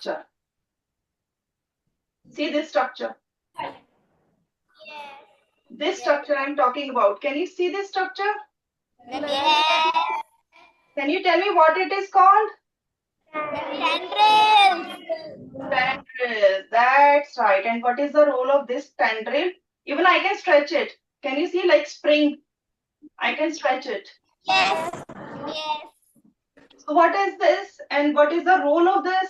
structure. See this structure. Yes. This structure I'm talking about. Can you see this structure? Yes. Can you tell me what it is called? Tendrils. Tendril. That's right. And what is the role of this tendril? Even I can stretch it. Can you see like spring? I can stretch it. Yes. Yes. So what is this and what is the role of this?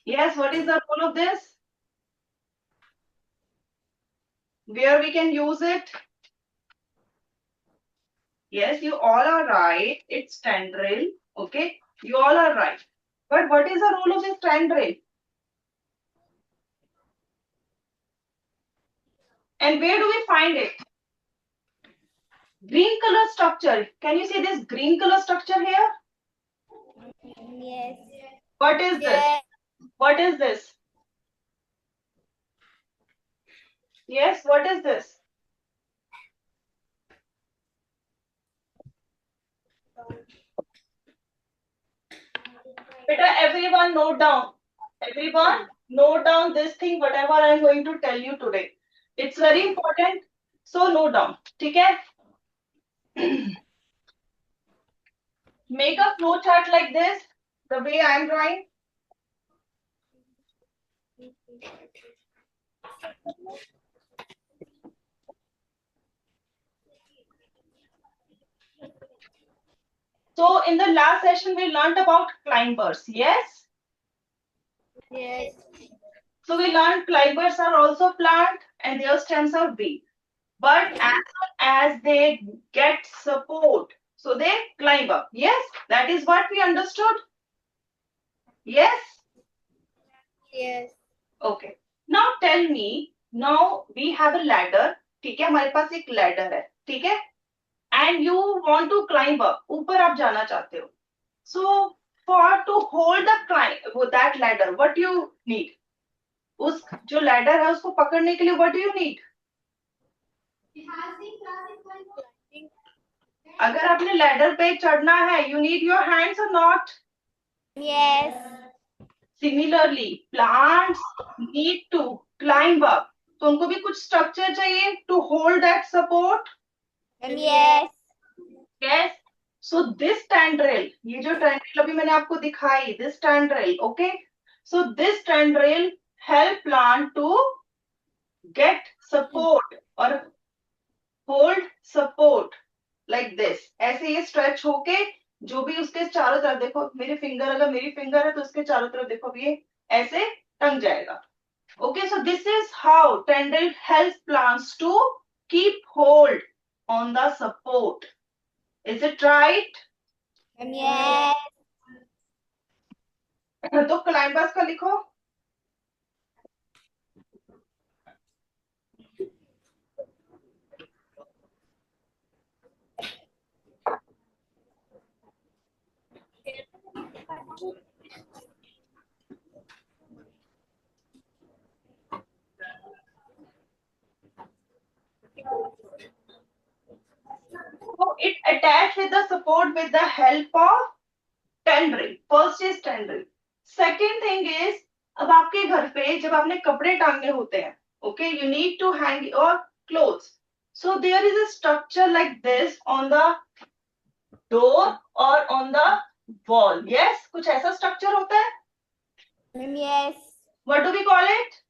Yes, what is the role of this? Where we can use it? Yes, you all are right. It's tendril. Okay, you all are right. But what is the role of this tendril? And where do we find it? Green color structure. Can you see this green color structure here? Yes. What is this? What is this? Yes, what is this? Beta, everyone note down. Everyone note down this thing, whatever I'm going to tell you today. It's very important. So note down. Okay? Make a flow chart like this, the way I'm drawing. So in the last session, we learned about climbers. Yes? Yes. So we learned climbers are also plant and their stems are weak. But as soon as they get support, so they climb up. Yes? That is what we understood. Yes? Yes. Okay. Now tell me, now we have a ladder. ठीक है, हमारे पास एक ladder है. ठीक है? And you want to climb up. ऊपर आप जाना चाहते हो. So for to hold the climb that ladder, what do you need? उस जो ladder है उसको पकड़ने के लिए what do you need? अगर आपने ladder पे चढ़ना है, you need your hands or not? Yes. Similarly, plants need to climb up. तो उनको भी कुछ structure चाहिए to hold that support. Yes. Yes. So this tendril, ये जो tendril अभी मैंने आपको दिखाई, this tendril, okay? So this tendril help plant to get support or hold support like this. ऐसे ये stretch होके जो भी उसके चारों तरफ देखो, मेरी फिंगर अगर मेरी फिंगर है तो उसके चारों तरफ देखो अभी ये ऐसे टंग जाएगा. Okay, so this is how tendril helps plants to keep hold on the support. Is it right? Yes. तो क्लाइंबर्स का लिखो. So it attached with the support with the help of tendril. First is tendril. Second thing is अब आपके घर पे जब आपने कपड़े टांगने होते हैं, okay, you need to hang your clothes. So there is a structure like this on the door or on the wall. Yes, कुछ ऐसा structure होता है. Yes. What do we call it?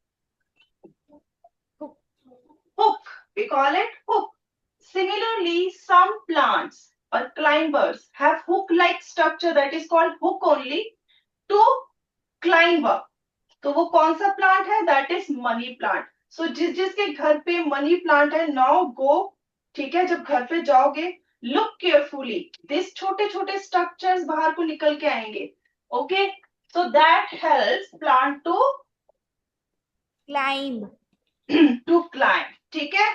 Hook. We call it hook. Similarly, some plants or climbers have hook-like structure that is called hook only to climb up. तो वो कौन सा plant है? That is money plant. So जिसके घर पे money plant है, now go, ठीक है, जब घर पे जाओगे, look carefully. This छोटे छोटे structures बाहर को निकल के आएंगे. Okay, so that helps plant to Climb. to climb. ठीक है.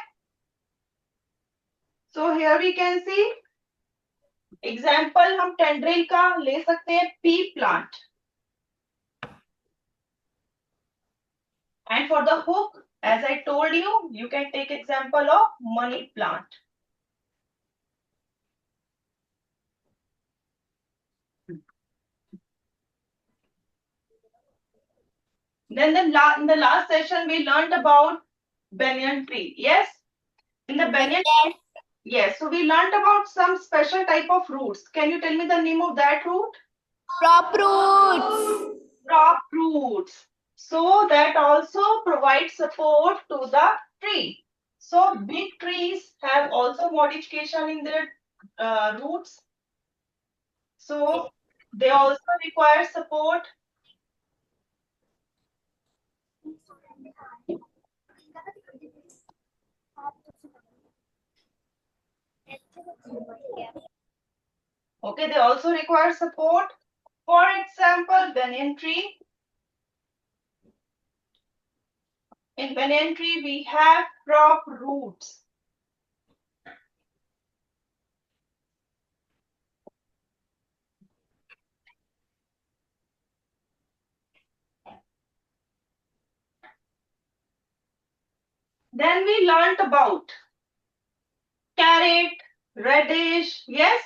So here we can see example हम tendril का ले सकते हैं pea plant. And for the hook, as I told you, you can take example of money plant. Then in the last session we learned about banyan tree. Yes, in the banyan. Yes, so we learned about some special type of roots. Can you tell me the name of that root? Prop roots. Prop roots. So that also provides support to the tree. So big trees have also modification in their roots. So they also require support. Okay, they also require support. For example, banyan tree. In banyan tree, we have prop roots. Then we learnt about carrot, radish. Yes?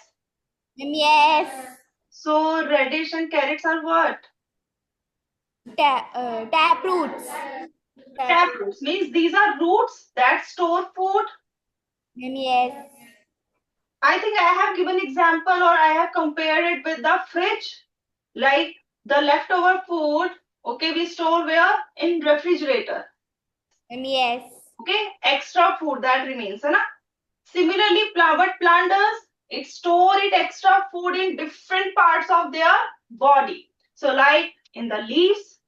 Yes. So radish and carrots are what? Tap roots. Tap roots. Means these are roots that store food. Yes. I think I have given example or I have compared it with the fridge. Like the leftover food, okay, we store where? In refrigerator. Yes. Okay, extra food that remains, है ना? Similarly, what plant does? It store it extra food in different parts of their body. So like in the leaves,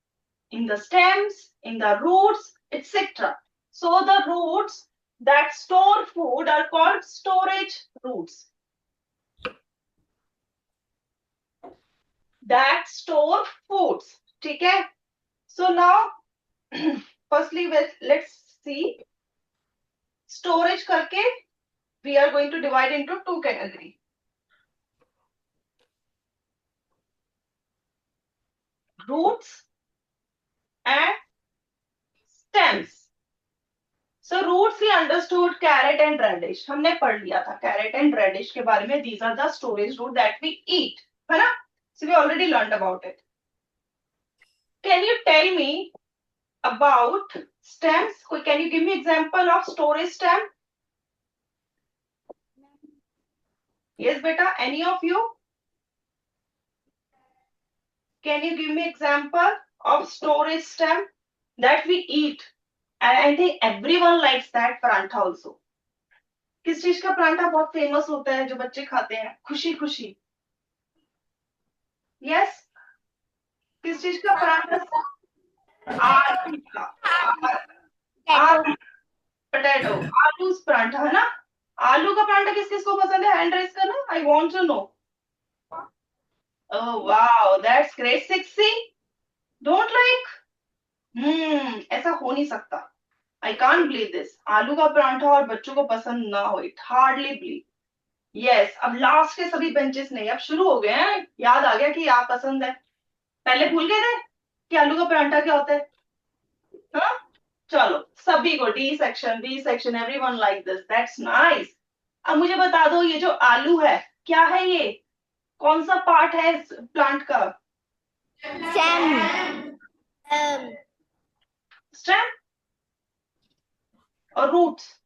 in the stems, in the roots, etc. So the roots that store food are called storage roots. That store foods. Okay? So now, firstly, let's see. Storage करके we are going to divide into two categories. Roots and stems. So roots we understood carrot and radish. हमने पढ़ लिया था carrot and radish के बारे में. These are the storage root that we eat. है ना? So we already learned about it. Can you tell me about stems? Can you give me example of storage stem? Yes, beta. Any of you? Can you give me example of storage stem that we eat? And I think everyone likes that parantha also. किस चीज का परांठा बहुत famous होता है जो बच्चे खाते हैं खुशी खुशी? यस, किस चीज का परांठा? आलू का. पोटैटो. आलू परांठा है ना? आलू का परांठा किस किस को पसंद है? हैंड रेज करना. I want to know. Oh wow, that's great. 60. Don't like? ऐसा हो नहीं सकता. I can't believe this. आलू का परांठा और बच्चों को पसंद ना हो. It hardly believe. Yes, अब लास्ट के सभी बेंचेस नहीं, अब शुरू हो गए हैं. याद आ गया कि आप पसंद है. पहले भूल गए थे कि आलू का परांठा क्या होता है. हाँ, चलो सभी को D section, B section, everyone like this. That's nice. अब मुझे बता दो ये जो आलू है क्या है? ये कौन सा पार्ट है इस प्लांट का? स्टेम और रूट्स.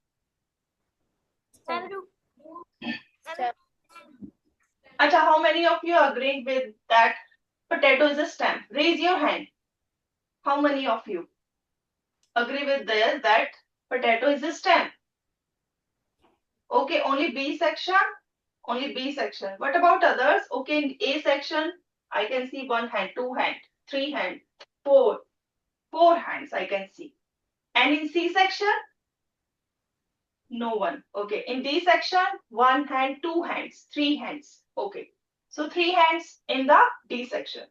अच्छा, how many of you agree with that potato is a stem? Raise your hand. How many of you agree with this that potato is a stem? Okay, only B section. Only B section. What about others? Okay, in A section, I can see 1 hand, 2 hand, 3 hand, 4 hands I can see. And in C section, no one. Okay, in D section, 1 hand, 2 hands, 3 hands. Okay, so 3 hands in the D section.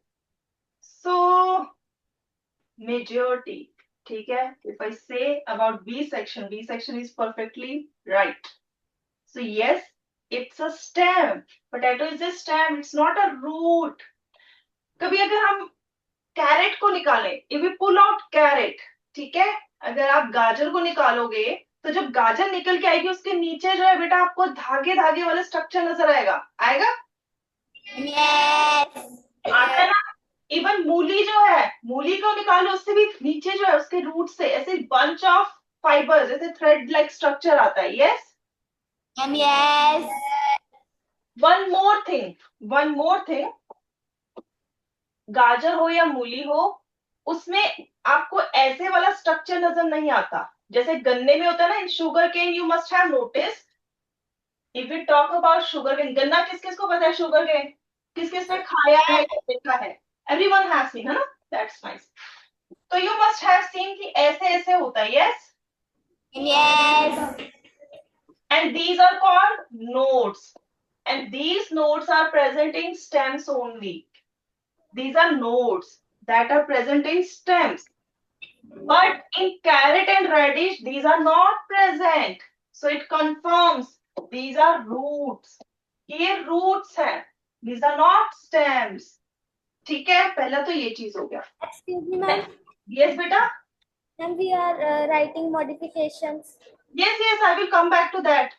So majority. ठीक है? If I say about B section is perfectly right. So yes, it's a stem. Potato is a stem. It's not a root. कभी अगर हम carat को निकालें, if we pull out carrot, ठीक है? अगर आप गाजर को निकालोगे तो जब गाजर निकल के आएगी उसके नीचे जो है बेटा आपको धागे धागे वाला स्ट्रक्चर नजर आएगा. आएगा? Yes. आता है ना? इवन मूली मूली जो है, मूली को निकालो, उससे भी नीचे जो है उसके रूट से ऐसे बंच ऑफ फाइबर जैसे थ्रेड लाइक स्ट्रक्चर आता है. Yes. Ma'am yes. One more thing, गाजर हो या मूली हो, उसमें आपको ऐसे वाला स्ट्रक्चर नजर नहीं आता जैसे गन्ने में होता है ना. In sugar cane you must have notice. If we talk about sugar cane, गन्ना किस किस को पता है? शुगर केन किस किस ने खाया है, देखा है? एवरीवन हैज सीन, है ना? That's nice. तो यू मस्ट हैव सीन कि ऐसे ऐसे होता है. Yes. Yes. And these are called nodes. And these nodes are present in stems only. These are nodes that are present in stems. But in carrot and radish, these are not present. So it confirms these are roots. ये roots हैं. These are not stems. ठीक है, पहला तो ये चीज हो गया. Excuse me, ma'am. Yes, बेटा. Ma'am, we are writing modifications. Yes, yes, I will come back to that.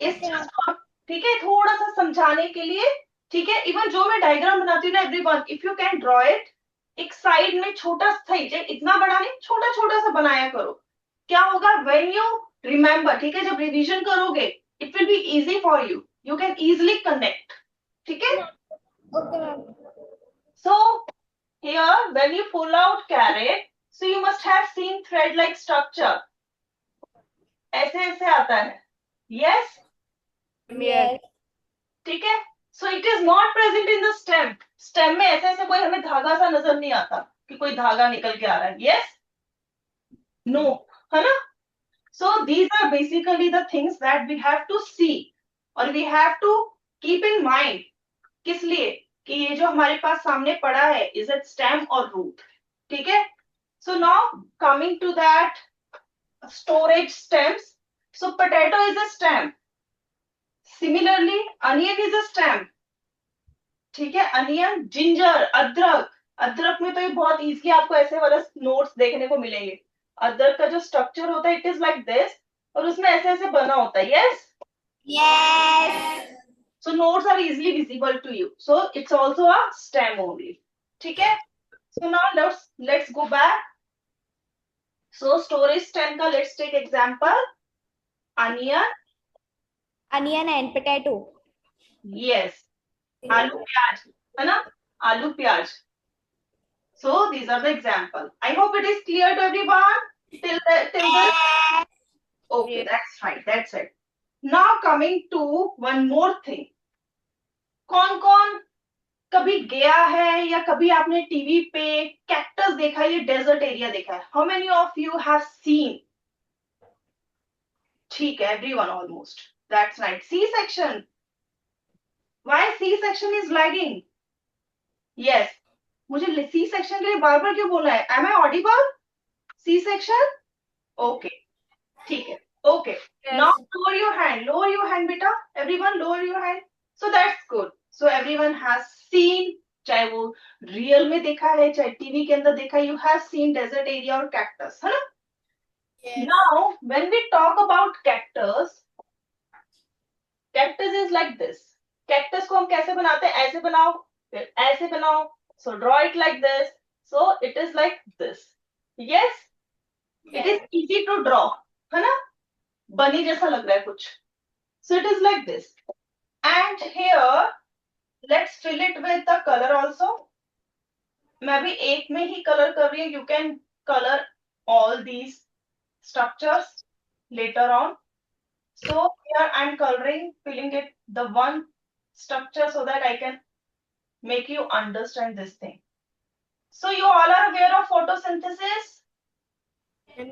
इस Okay, चीज को, ठीक है, थोड़ा सा समझाने के लिए. ठीक है, इवन जो मैं डायग्राम बनाती हूँ ना everyone, if you can draw it, एक साइड में छोटा सा ही, इतना बड़ा नहीं, छोटा छोटा सा बनाया करो. क्या होगा? व्हेन यू रिमेम्बर, ठीक है, जब रिवीजन करोगे, it will be easy for you, you can easily connect. ठीक है. okay, ma'am. So here when you pull out carrot, so you must have seen thread like structure. ऐसे ऐसे आता है. Yes. Yes. ठीक है. सो it is not present in the stem. Stem में ऐसे ऐसे कोई हमें धागा सा नजर नहीं आता कि कोई धागा निकल के आ रहा है. यस. नो. है ना? So these are basically the things that we have to see और we have to keep in mind. किस लिए? कि ये जो हमारे पास सामने पड़ा है, इज इट स्टेम और रूट. ठीक है. So now coming to that storage stems. So potato is a stem. Similarly, onion is a stem. ठीक है. अनियन, जिंजर, अदरक. अदरक में तो ये बहुत इजी आपको ऐसे वाला नोट्स देखने को मिलेंगे. अदरक का जो स्ट्रक्चर होता है, इट इज लाइक दिस, और उसमें ऐसे ऐसे बना होता है. Yes. Yes. So nodes are easily visible to you. So it's also a stem only. ठीक है. So now let's go back. So storage stem का let's take example. Onion. Onion and potato. Yes. आलू प्याज, है ना? आलू प्याज. So these are the example. I hope it is clear to everyone till this. Okay, that's right. That's it. Now coming to one more thing. कौन कौन कभी गया है या कभी आपने टीवी पे कैक्टस देखा है, ये डेजर्ट एरिया देखा है? How many of you have seen? ठीक है, everyone almost. That's right. C section. Why C section is lagging? Yes. मुझे C section के लिए बार बार क्यों बोलना है? Am I audible? C section? Okay. ठीक है. Okay. Yes. Now lower your hand. Lower your hand, beta. Everyone lower your hand. So that's good. So everyone has seen, चाहे वो रियल में देखा है, चाहे टीवी के अंदर देखा है, you have seen desert area और cactus, है ना? Yes. Now when we talk about cactus, cactus is like this. Cactus को हम कैसे बनाते हैं? ऐसे बनाओ, फिर ऐसे बनाओ. So draw it like this. So it is like this. Yes. It is easy to draw, है ना? बनी जैसा लग रहा है कुछ. So it is like this. And here let's fill it with the colour also. मैं भी एक में ही कलर कर रही हूँ. You can colour all these structures later on. So here I am coloring, filling it the one structure so that I can make you understand this thing. So you all are aware of photosynthesis?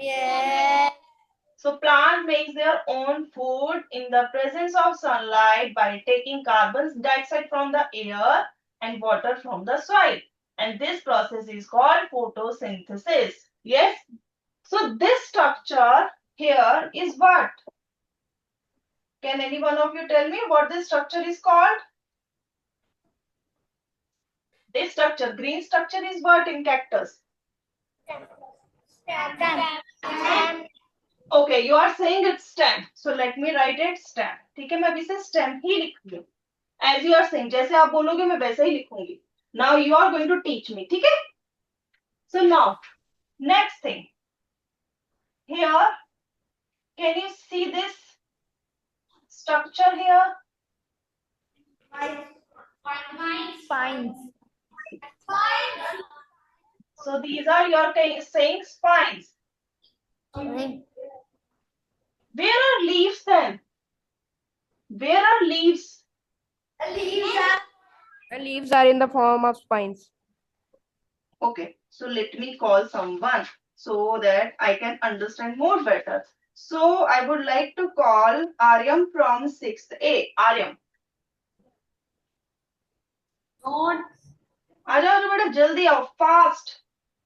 Yes. So plant makes their own food in the presence of sunlight by taking carbon dioxide from the air and water from the soil. And this process is called photosynthesis. Yes? So this structure here is what? Can any one of you tell me what this structure is called? This structure, green structure, is what in cactus? Stem. Okay, you are saying it's stem. So let me write it stem. ठीक है, मैं अभी से stem ही लिख रही हूँ. As you are saying, जैसे आप बोलोगे मैं वैसे ही लिखूंगी. Now you are going to teach me. ठीक है? So now, next thing. Here, can you see this structure here? Spines. So these are your saying spines. Mm. Where are leaves then? Where are leaves? The leaves are in the form of spines. Okay, so let me call someone so that I can understand more better. So I would like to call Aryam from 6th A. Aryam. आ जाओ बेटा, जल्दी आओ, fast.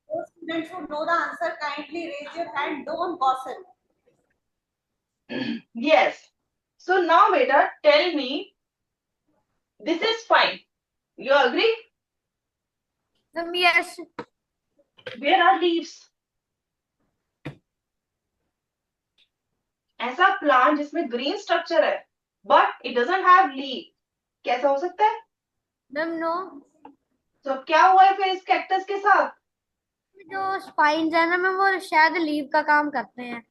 Those students who know the answer, kindly raise your hand. Don't gossip. Yes. So now beta, tell me, this is fine. You agree? Yes. Where are leaves? ऐसा plant जिसमें green structure है but it doesn't have leaf, कैसा हो सकता है? Ma'am no, तो अब क्या हुआ है फिर इस कैक्टस के साथ? जो स्पाइन्स है ना मैम, वो शायद लीव का काम करते हैं।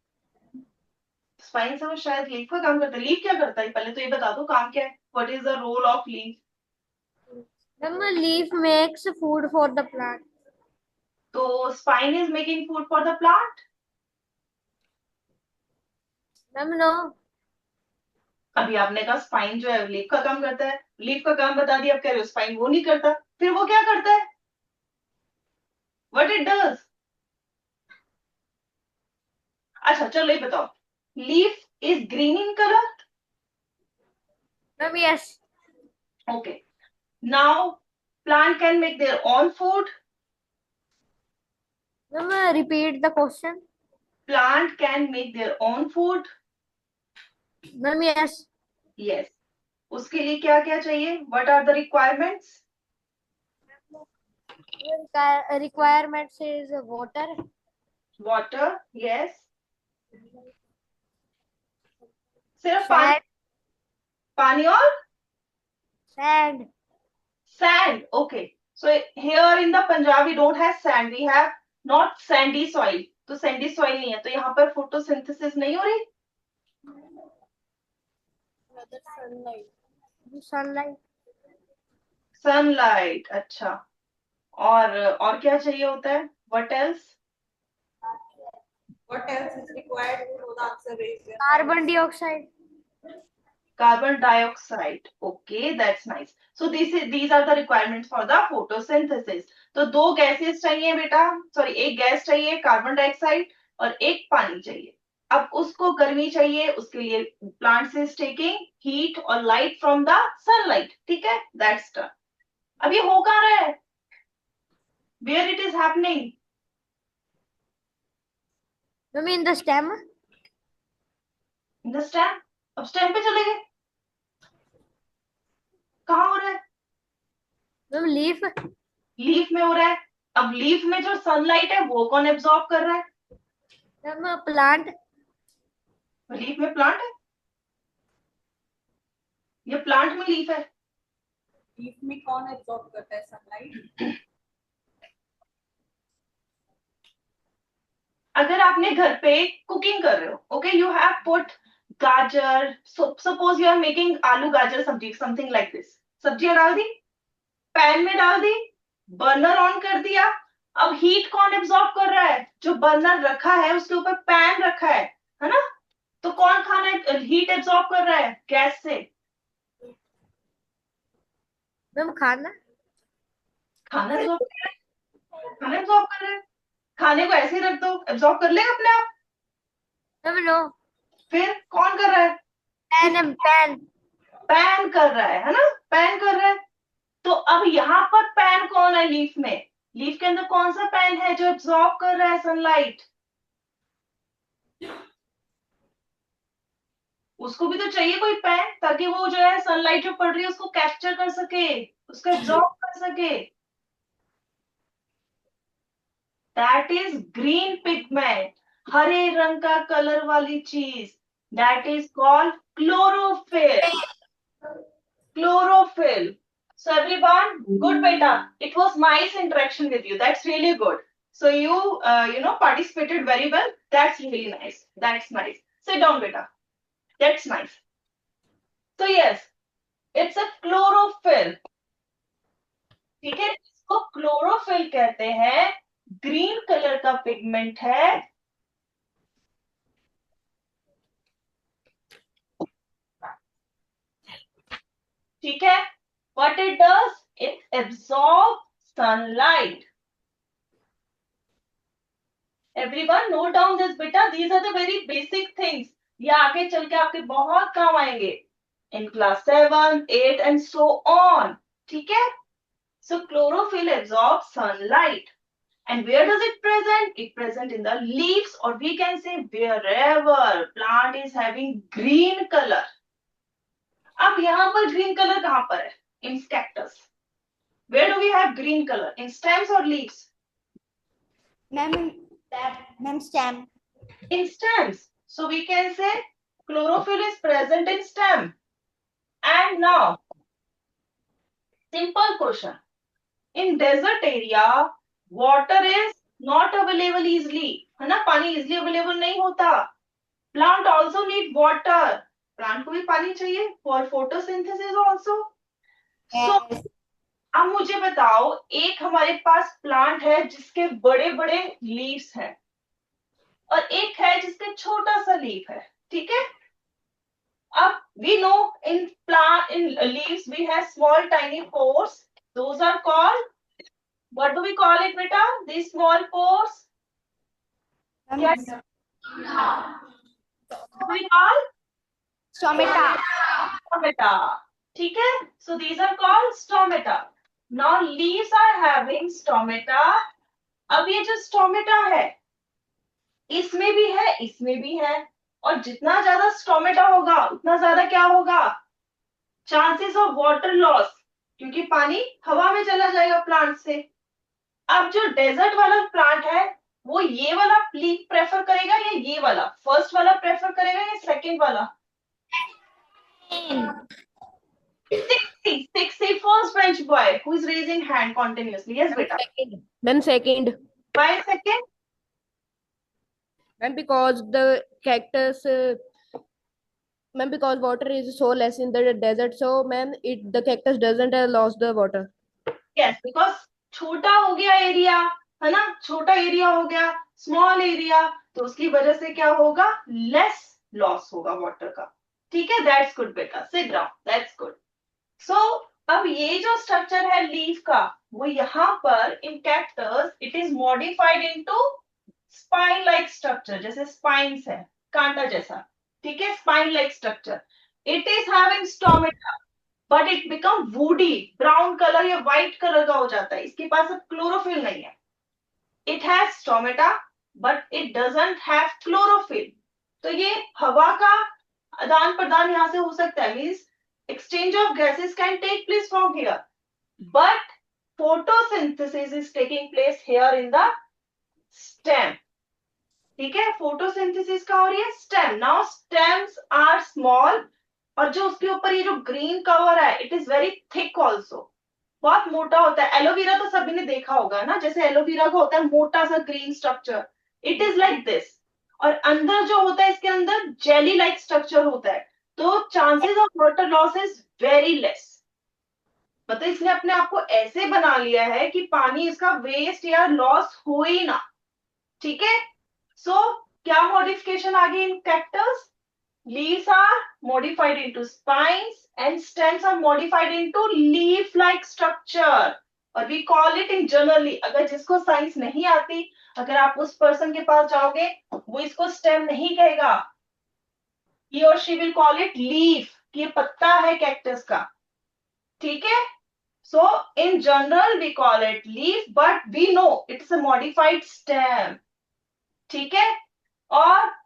स्पाइन से वो शायद लीफ का काम करता है। लीफ क्या करता है पहले तो ये बता दो, काम क्या है? What is the role of leaf? Ma'am leaf makes food for the plant. तो spine is making food for the plant? Ma'am no, अभी आपने कहा स्पाइन जो है लीफ का काम करता है, लीफ का काम बता दिया, आप कह रहे हो स्पाइन वो नहीं करता, फिर वो क्या करता है? What it does? अच्छा चलो ये बताओ, leaf is green in colour? Ma'am yes. Okay. Now, plant can make their own food. Ma'am repeat the question. Plant can make their own food. Ma'am yes. Yes. उसके लिए क्या क्या चाहिए? What are the requirements? Requirements is water. Water. Yes. सिर्फ पानी? पानी और sand. sand. Okay. So here in the Punjab we don't have sand. We have not sandy soil. तो sandy soil नहीं है, तो यहाँ पर photosynthesis नहीं हो रही? सनलाइट। Sunlight. अच्छा. और क्या चाहिए होता है? What else? What else is required to know the answer? Raise your hand. Carbon dioxide. Carbon dioxide. Okay, that's nice. So these are the requirements for the photosynthesis. तो दो गैसेस चाहिए बेटा, सॉरी एक गैस चाहिए carbon dioxide और एक पानी चाहिए। अब उसको गर्मी चाहिए, उसके लिए प्लांट्स इज टेकिंग हीट और लाइट फ्रॉम द सनलाइट। ठीक है, दैट्स डन। अब ये हो कहाँ रहा है? Where it is happening? Ma'am in the stem. In the stem. अब स्टेम पे चले गए, कहाँ हो रहा है? Ma'am leaf. लीफ में हो रहा है। अब लीफ में जो सनलाइट है वो कौन एब्जॉर्ब कर रहा है? Ma'am plant. लीफ में प्लांट है? ये प्लांट में लीफ है? लीफ में कौन एब्जॉर्ब करता है सनलाइट? अगर आपने घर पे कुकिंग कर रहे हो, ओके, यू हैव पुट गाजर, सपोज यू आर मेकिंग आलू गाजर सब्जी, समथिंग लाइक दिस। सब्जियां डाल दी, पैन में डाल दी, बर्नर ऑन कर दिया। अब हीट कौन एब्जॉर्ब कर रहा है? जो बर्नर रखा है उसके ऊपर पैन रखा है ना? तो कौन खाना हीट एब्जॉर्ब कर रहा है गैस से? मैम खाना। खाना एब्जॉर्ब कर रहा है, खाना एब्जॉर्ब कर रहा है। खाने को ऐसे ही रख दो, एब्जॉर्ब कर लेगा अपने आप। मैम नो, फिर कौन कर रहा है? पैन। पैन। पैन कर रहा है ना? पैन कर रहा है। तो अब यहाँ पर पैन कौन है लीफ में? लीफ के अंदर कौन सा पैन है जो एब्जॉर्ब कर रहा है सनलाइट? उसको भी तो चाहिए कोई पैन, ताकि वो जो है सनलाइट जो पड़ रही है उसको कैप्चर कर सके, उसको एब्जॉर्ब कर सके। दैट इज ग्रीन पिगमेंट, हरे रंग का कलर वाली चीज, that is called chlorophyll. Chlorophyll. So everyone, good beta. It was nice interaction with you. That's really good. So you know, participated very well. That's really nice. That's nice. Sit down, beta. That's nice. So yes, it's a chlorophyll. ठीक है, इसको chlorophyll कहते हैं. Green colour का pigment है. ठीक है. What it does, it absorbs sunlight. Everyone note down this beta. These are the very basic things. ये आगे चल के आपके बहुत काम आएंगे in class 7, 8 and so on. ठीक है. So chlorophyll absorbs sunlight. And where does it present? It present in the leaves, or we can say wherever plant is having green color. अब यहाँ पर green color कहाँ पर है? In cactus. Where do we have green color? In stems or leaves? Ma'am stem. In stems. So we can say chlorophyll is present in stem. And now, simple question. In desert area, water is not available easily. है ना, पानी easily available नहीं होता. Plant also need water. Plant को भी पानी चाहिए for photosynthesis also. So, अब मुझे बताओ, एक हमारे पास प्लांट है जिसके बड़े बड़े लीव्स हैं और एक है जिसके छोटा सा लीफ है. ठीक है. अब we know in leaves we have small tiny pores. Those are called, what do we call it beta? These small pores. Yes. What do we call? Stomata. Stomata. ठीक है. So these are called stomata. Now leaves are having stomata. अब ये जो stomata है, इसमें भी है, इसमें भी है, और जितना ज्यादा स्टोमेटा होगा उतना ज्यादा क्या होगा? चांसेस ऑफ वाटर लॉस, क्योंकि पानी हवा में चला जाएगा प्लांट से. अब जो डेजर्ट वाला प्लांट है वो ये वाला लीफ प्रेफर करेगा या ये वाला, फर्स्ट वाला प्रेफर करेगा या सेकंड वाला? 60 first bench boy who is raising hand continuously. Yes beta. Then second. Why second? Ma'am, because the cactus, ma'am, because water is so less in the desert, so ma'am, the cactus doesn't lose the water. Yes, because छोटा हो गया area, है ना, छोटा area हो गया, small area, तो उसकी वजह से क्या होगा? लेस लॉस होगा वाटर का. ठीक है. दैट्स गुड बेटा. Sit down. That's good. So अब ये जो स्ट्रक्चर है लीफ का, वो यहाँ पर in cactus it is modified into spine like structure. जैसे स्पाइन्स है, कांटा जैसा. ठीक है. Spine like structure. It is having stomata but it become woody, brown colour या व्हाइट कलर का हो जाता है. इसके पास अब क्लोरोफिल नहीं है. It has stomata but it doesn't have chlorophyll. तो ये हवा का आदान प्रदान यहाँ से हो सकता है, means exchange of gases can take place from here, but photosynthesis is taking place here in the stem. ठीक है. photosynthesis का हो रही है stem. Now stems are small, और जो उसके ऊपर ये जो ग्रीन कवर है it is very thick also, बहुत मोटा होता है. एलोवेरा तो सभी ने देखा होगा ना, जैसे एलोवेरा का होता है मोटा सा green structure, it is like this. और अंदर जो होता है, इसके अंदर जेली लाइक स्ट्रक्चर होता है. तो chances of water loss is very less. मतलब इसने अपने आप को ऐसे बना लिया है कि पानी इसका वेस्ट या लॉस हो ही ना. ठीक है. सो क्या मॉडिफिकेशन आ गई इन cactus? Leaves are modified into spines and stems are modified into leaf-like structure. और we call it in generally, अगर जिसको साइंस नहीं आती, अगर आप उस पर्सन के पास जाओगे, वो इसको स्टेम नहीं कहेगा. He or she will call it leaf, कि ये पत्ता है कैक्टस का. ठीक है. So in general we call it leaf, but we know it's a modified stem. ठीक है. और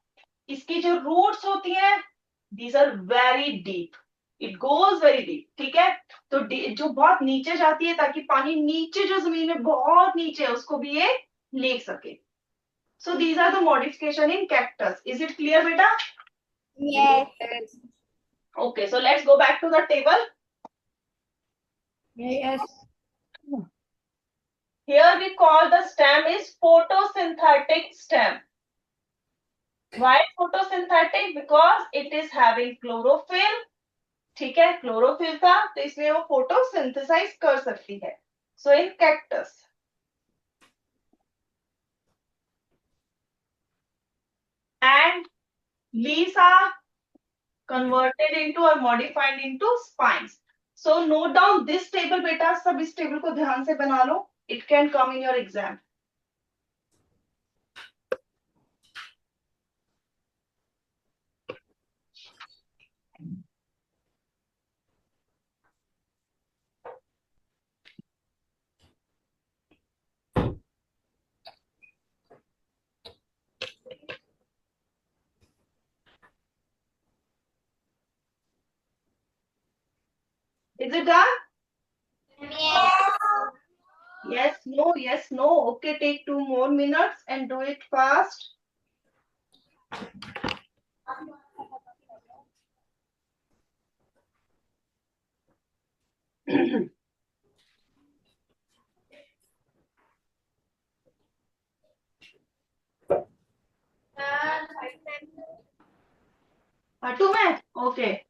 इसकी जो रूट्स होती हैं, these are very deep, it goes very deep. ठीक है. तो जो बहुत नीचे जाती है, ताकि पानी नीचे जो जमीन में बहुत नीचे है उसको भी ये ले सके. So these are the modification in cactus. Is it clear beta? Yes. Okay, so let's go back to the table. Yes. Here we call the stem is photosynthetic stem. Why photosynthetic? Because it is having chlorophyll. ठीक है, chlorophyll था तो इसलिए वो photosynthesise कर सकती है. सो इन cactus and leaves are converted into or modified into spines. So note down this table बेटा, सब इस टेबल को ध्यान से बना लो. It can come in your exam. Is it done? Yes, no, yes, no. Okay, take 2 more minutes and do it fast. हटू में? Okay.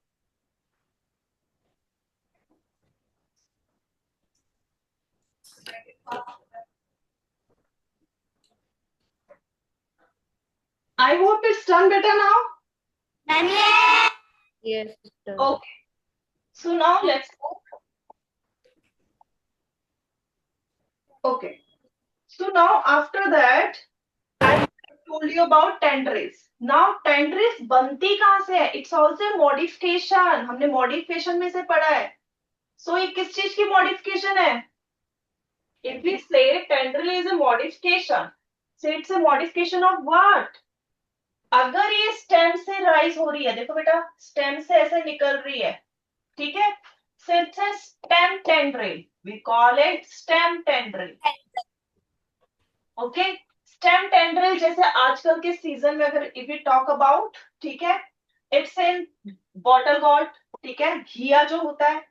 I hope it's done better now. Yes, sister. Okay. So now let's go. Okay. So now after that, I told you about tendrils. Now tendrils बनती कहाँ से है? It's also a modification. हमने modification में से पढ़ा है. So ये किस चीज की modification है? If we say tendril is a modification, so it's a modification of what? अगर ये स्टेम से राइज हो रही है, देखो बेटा स्टेम से ऐसे निकल रही है, ठीक है, so it's a stem tendril. We call it stem tendril. Okay, stem tendril जैसे आजकल के सीजन में अगर if we talk about, ठीक है, it's in bottle gourd, ठीक है, घिया जो होता है,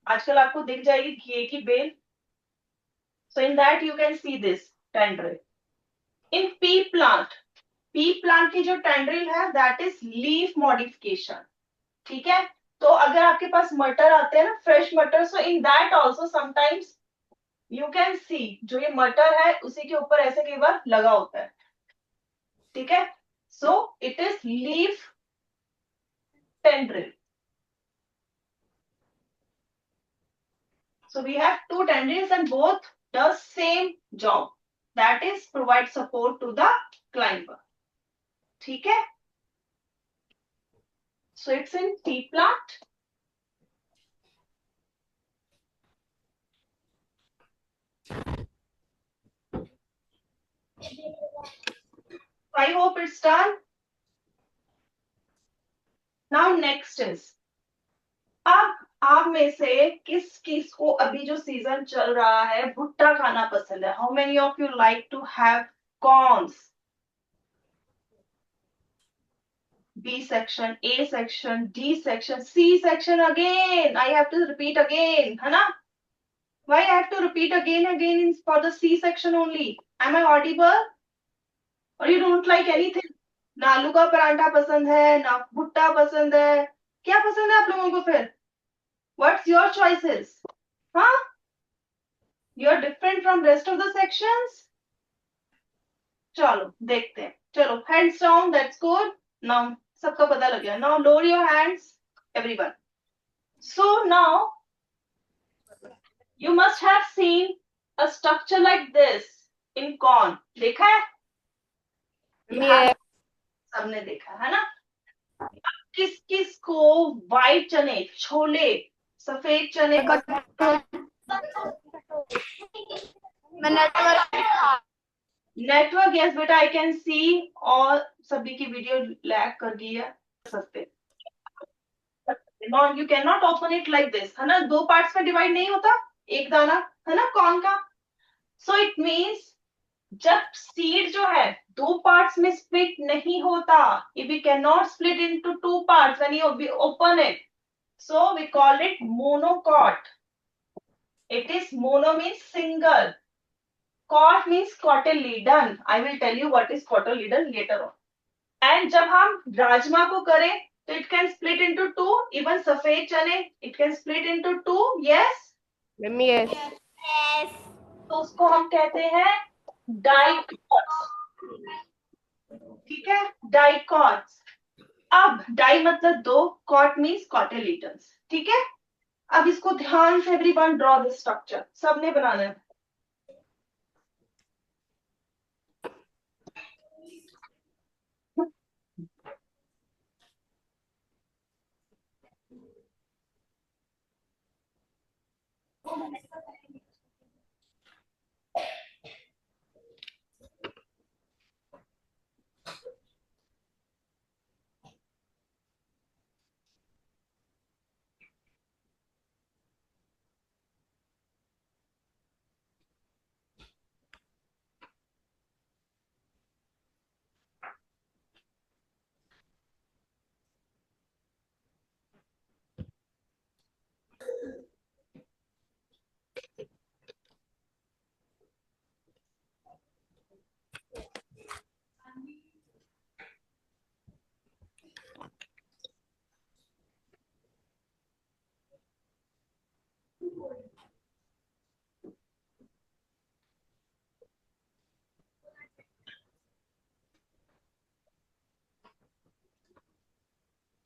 आजकल आपको दिख जाएगी घिए की bell. So in that you can see this tendril. In pea plant की जो टेंड्रिल है दैट इज लीफ मॉडिफिकेशन. ठीक है, तो अगर आपके पास मटर आते हैं ना, फ्रेश मटर, so in that also sometimes you can see जो ये मटर है उसी के ऊपर ऐसे कई बार लगा होता है. ठीक है, सो it is leaf tendril. So we have two tendrils and both does same job, that is provide support to the climber. ठीक है, so it's in pea plant. I hope it's done. Now next is, अब आप में से किस किस को अभी जो सीजन चल रहा है भुट्टा खाना पसंद है? How many of you like to have corns? B section, A section, D section, C section again. I have to repeat again, है ना? Why I have to repeat again for the C section only? Am I audible? Or you don't like anything? ना आलू का परांठा पसंद है, ना भुट्टा पसंद है, क्या पसंद है आप लोगों को फिर? What's your choices? Huh? You're different from rest of the sections? चलो देखते हैं. चलो hands down, that's good. Now सबका पता लग गया. Now lower your hands, everyone. So now you must have seen a structure like this in corn. देखा है? Yeah. सबने देखा है ना? किस किस को व्हाइट चने, छोले, सफेद चने नेटवर्क? यस बेटा, आई कैन सी. और सभी की वीडियो लैग कर गई है सकते. You can not open it like this, है ना? दो पार्ट्स में डिवाइड नहीं होता एक दाना, है ना, कॉर्न का. सो इट मीन्स जब सीड जो है दो पार्ट्स में स्प्लिट नहीं होता, if we can not split into two parts when you open it, so we call it monocot. It is mono means single. Cot means cotyledon. I will tell you what is cotyledon later on. And जब हम राजमा को करें तो it can split into two. Even सफेद चने it can split into two. Yes. Ma'am, yes. Yes. तो उसको हम कहते हैं डाइकॉट्स. ठीक है, डाइकॉट्स. अब डाई मतलब दो, कॉट मीन्स कॉटिलेडन्स. ठीक है, अब इसको ध्यान से एवरीवन ड्रॉ द स्ट्रक्चर. सबने बनाना है.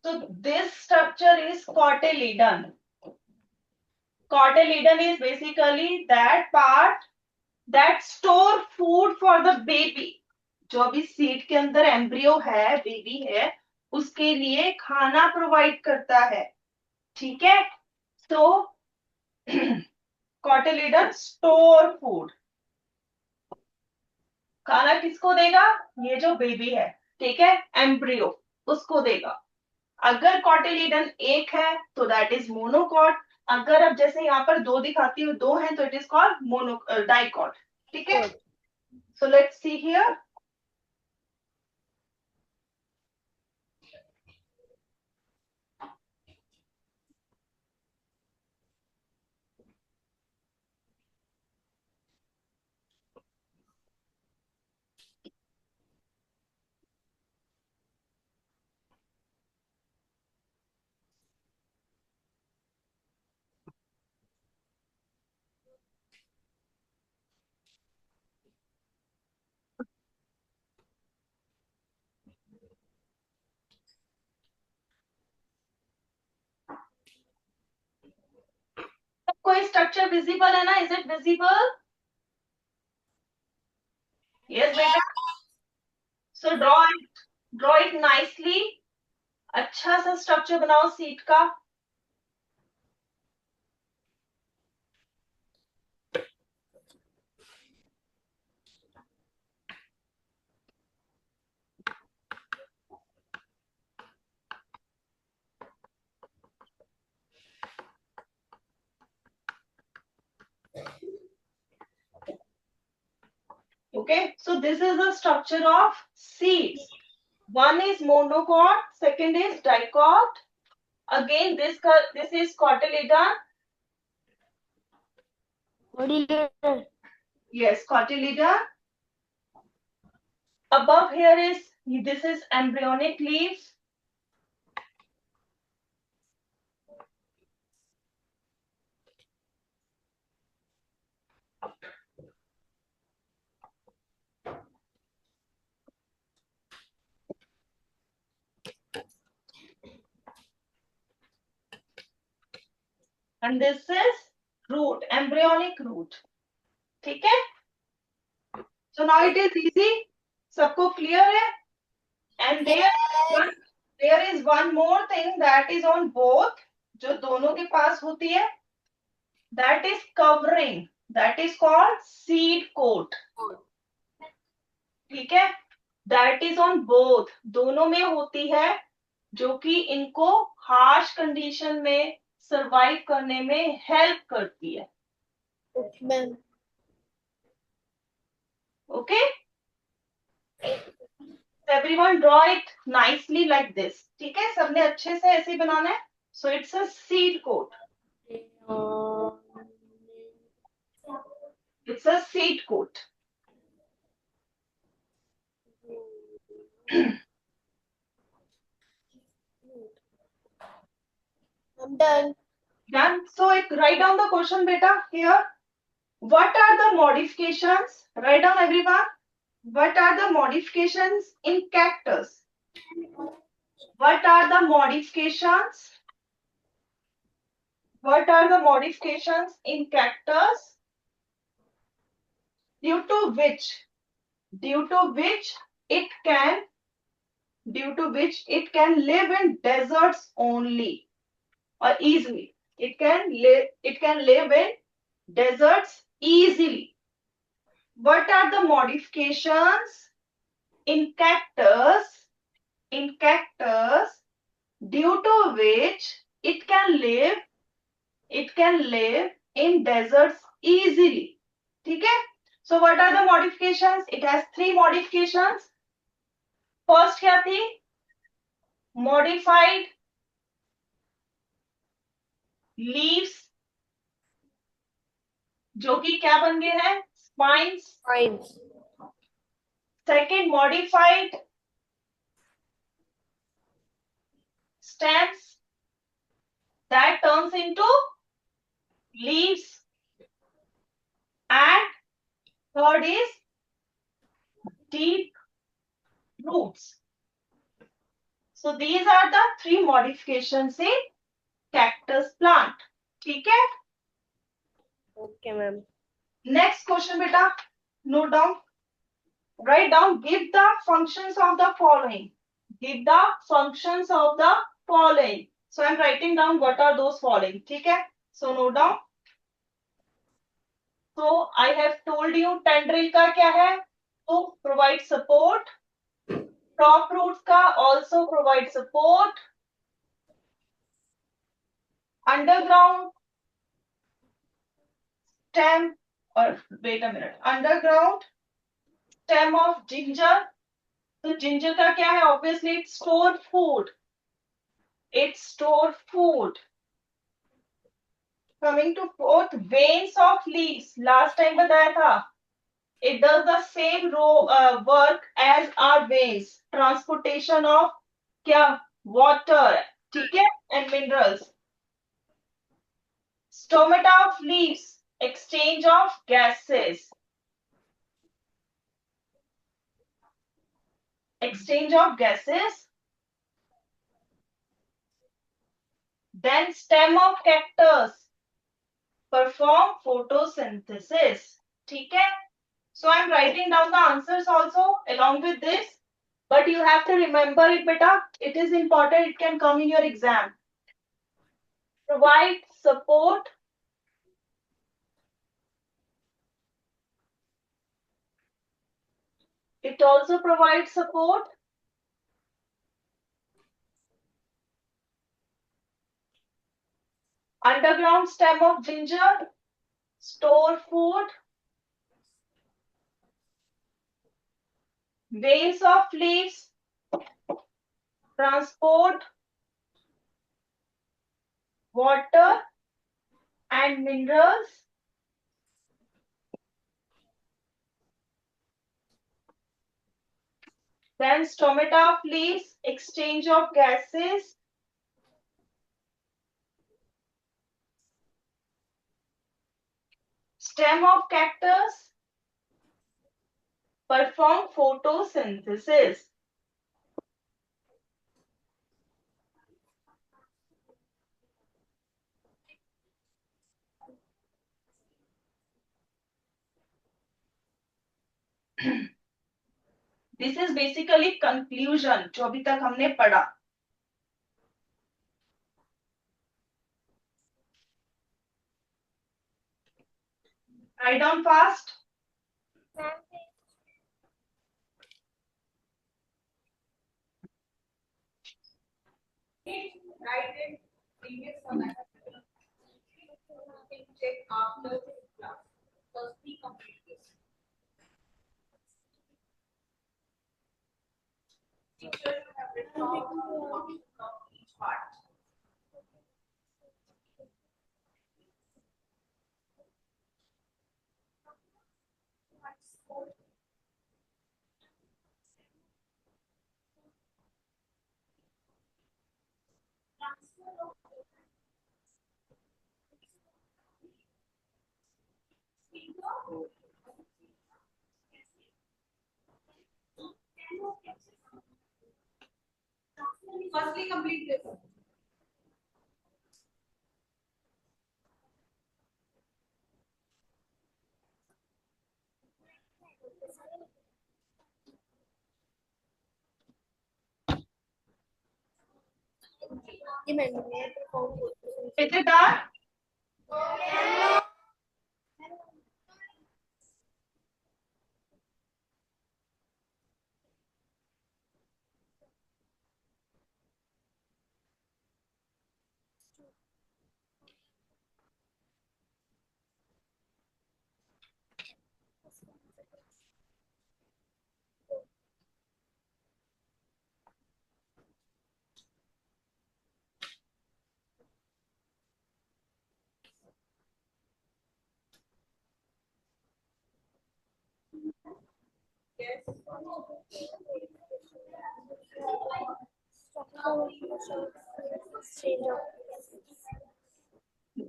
So this structure is cotyledon. Cotyledon is basically that part that store food for the baby. जो अभी सीट के अंदर एम्ब्रियो है, बेबी है, उसके लिए खाना प्रोवाइड करता है. ठीक है, तो cotyledon स्टोर फूड. खाना किसको देगा? ये जो बेबी है, ठीक है, एम्ब्रियो, उसको देगा. अगर कॉटिलीडन एक है तो दैट इज मोनोकॉट. अगर अब जैसे यहाँ पर दो दिखाती हूँ, दो हैं, तो it is called mono dicot. ठीक है, सो लेट्स सी हियर. कोई स्ट्रक्चर विजिबल है ना? Is it visible? यस बेटा. सो ड्रॉ इट नाइसली. अच्छा सा स्ट्रक्चर बनाओ सीट का. Okay, so this is the structure of seeds. One is monocot, second is dicot. Again, this is cotyledon. Cotyledon. Yes, cotyledon. Above here is, this is embryonic leaves. And this is root, embryonic root. ठीक है? So now it is easy. सबको clear है? And there is one more thing that is on both, जो दोनों के पास होती है. That is covering. That is called seed coat. ठीक है? That is on both. दोनों में होती है, जो कि इनको हार्श कंडीशन में सरवाइव करने में हेल्प करती है. Ma'am. Okay? Everyone draw it nicely like this. ठीक है, सबने अच्छे से ऐसे ही बनाना है. So it's a seed coat. It's a seed coat. I'm done. Done. So write down the question, beta, here. What are the modifications? Write down, everyone. What are the modifications in cactus? What are the modifications? What are the modifications in cactus due to which it can live in deserts only or easily. It can live in deserts easily. What are the modifications in cactus due to which it can live in deserts easily? ठीक है? So what are the modifications? It has 3 modifications. First क्या थी? Modified leaves, जो कि क्या बन गए हैं? Spines. Spines. Second, modified stems that turns into leaves. And third is deep roots. So these are the 3 modifications in cactus plant. ठीक है? Okay, ma'am. Next question, beta. Note down. Write down. Give the functions of the following. Give the functions of the following. So I'm writing down what are those following. ठीक है? So note down. So I have told you tendril का क्या है? To provide support. Top roots का also provide support. Underground stem, or wait a minute. Underground stem of ginger. So ginger का क्या है? Obviously it's store food. It's store food. Coming to fourth, veins of leaves. Last time बताया था. It does the same work as our veins. Transportation of क्या? Water. ठीक है? And minerals. Stomata of leaves. Exchange of gases. Exchange of gases. Then stem of cactus. Perform photosynthesis. ठीक है? So I'm writing down the answers also along with this. But you have to remember it, beta. It is important. It can come in your exam. Provide support. It also provides support. Underground stem of ginger. Store food. Veins of leaves. Transport water and minerals. Then stomata of leaves. Exchange of gases. Stem of cactus. Perform photosynthesis. This is basically conclusion जो अभी तक हमने पढ़ा. Write down fast. Write in previous one. I have check after this class. First, we complete this. Teachers have written down each part. Firstly, complete this. ये मैंने Is it done?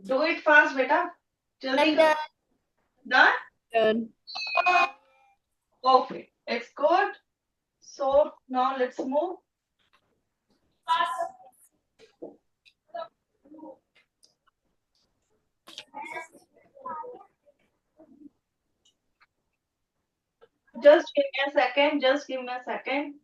Do it fast, beta. Jaldi I'm karo. done. Done? Done. Okay, it's good. So now let's move. Just give me a second. Just give me a second.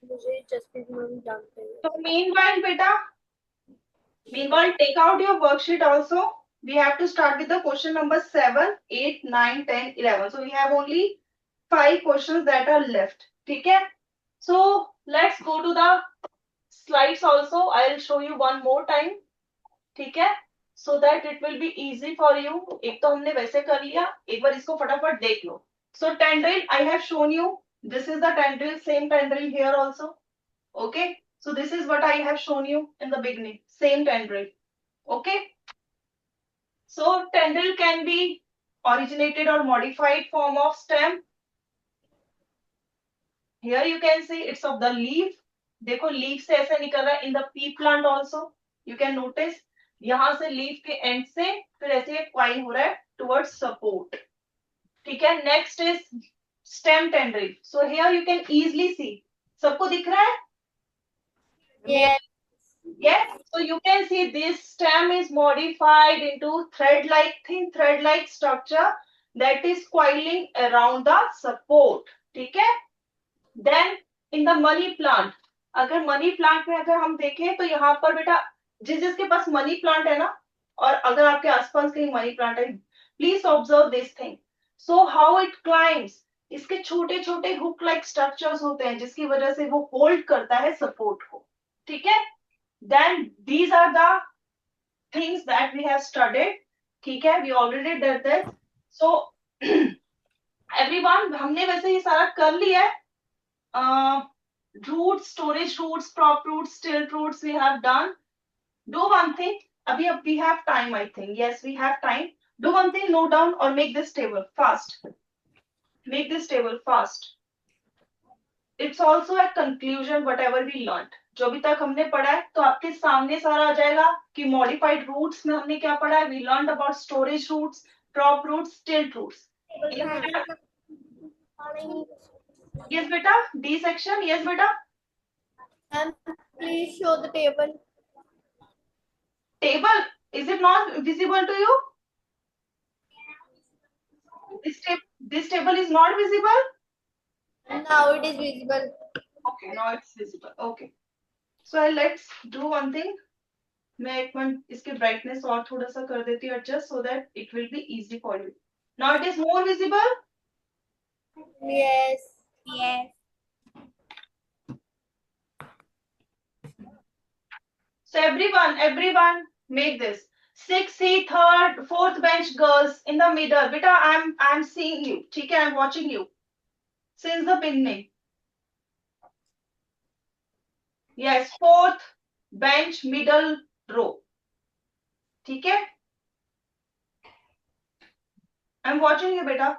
मुझे Jasprit ma'am जानते हैं. So meanwhile, beta, meanwhile, take out your worksheet also. We have to start with the question number 7, 8, 9, 10, 11. So we have only 5 questions that are left. Okay? So let's go to the slides also. I'll show you one more time. ठीक है? So that it will be easy for you. एक तो हमने वैसे कर लिया, एक बार इसको फटाफट देख लो. So tendril I have shown you. This is the tendril, same tendril here also. Okay? So this is what I have shown you in the beginning. Same tendril. Okay? So tendril can be originated or modified form of stem. Here you can see it's of the leaf. देखो leaf से ऐसे निकल रहा है in the pea plant also. You can notice यहाँ से leaf के end से फिर ऐसे coil हो रहा है towards support. ठीक है? Next is stem tendril. So here you can easily see. सबको दिख रहा है? Yes. Yes. So you can see this stem is modified into thread-like thin thread-like structure that is coiling around the support. ठीक है? Then in the money plant, अगर money plant में अगर हम देखें तो यहाँ पर बेटा जिसके पास मनी प्लांट है ना, और अगर आपके आसपास कहीं मनी प्लांट है, please observe this thing. So how it climbs, इसके छोटे छोटे हुक लाइक स्ट्रक्चर्स होते हैं जिसकी वजह से वो होल्ड करता है सपोर्ट को. ठीक है? Then these are the things that we have studied. ठीक है? We already did this. So everyone, हमने वैसे ये सारा कर लिया है. Roots, storage roots, prop roots, stilt roots we have done. Do one thing. Abhi we have time, I think. Yes, we have time. Do one thing, note down or make this table fast. Make this table fast. It's also a conclusion whatever we learned. जो अभी तक हमने पढ़ा है तो आपके सामने सारा आ जाएगा कि modified roots में हमने क्या पढ़ा है. We learned about storage roots, prop roots, stilt roots. Yes, beta. D section. Yes, beta. And please show the table. Table. Is it not visible to you? This table is not visible? Now it is visible. Okay, now it's visible. Okay. So let's do one thing. मैं एक minute इसके brightness और थोड़ा सा कर देती हूँ adjust so that it will be easy for you. Now it is more visible. Yes. Yes. So everyone make this. 6C, third, fourth bench girls in the middle. Beta, I'm seeing you. ठीक है, I'm watching you since the beginning. Yes, fourth bench middle row. ठीक है? I'm watching you, beta,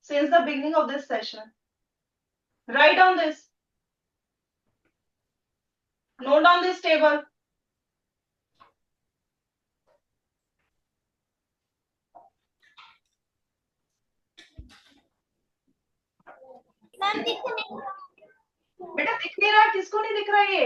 since the beginning of this session. Write down this. Note down this table. Ma'am दिख नहीं बेटा दिख नहीं रहा, किसको नहीं दिख रहा ये?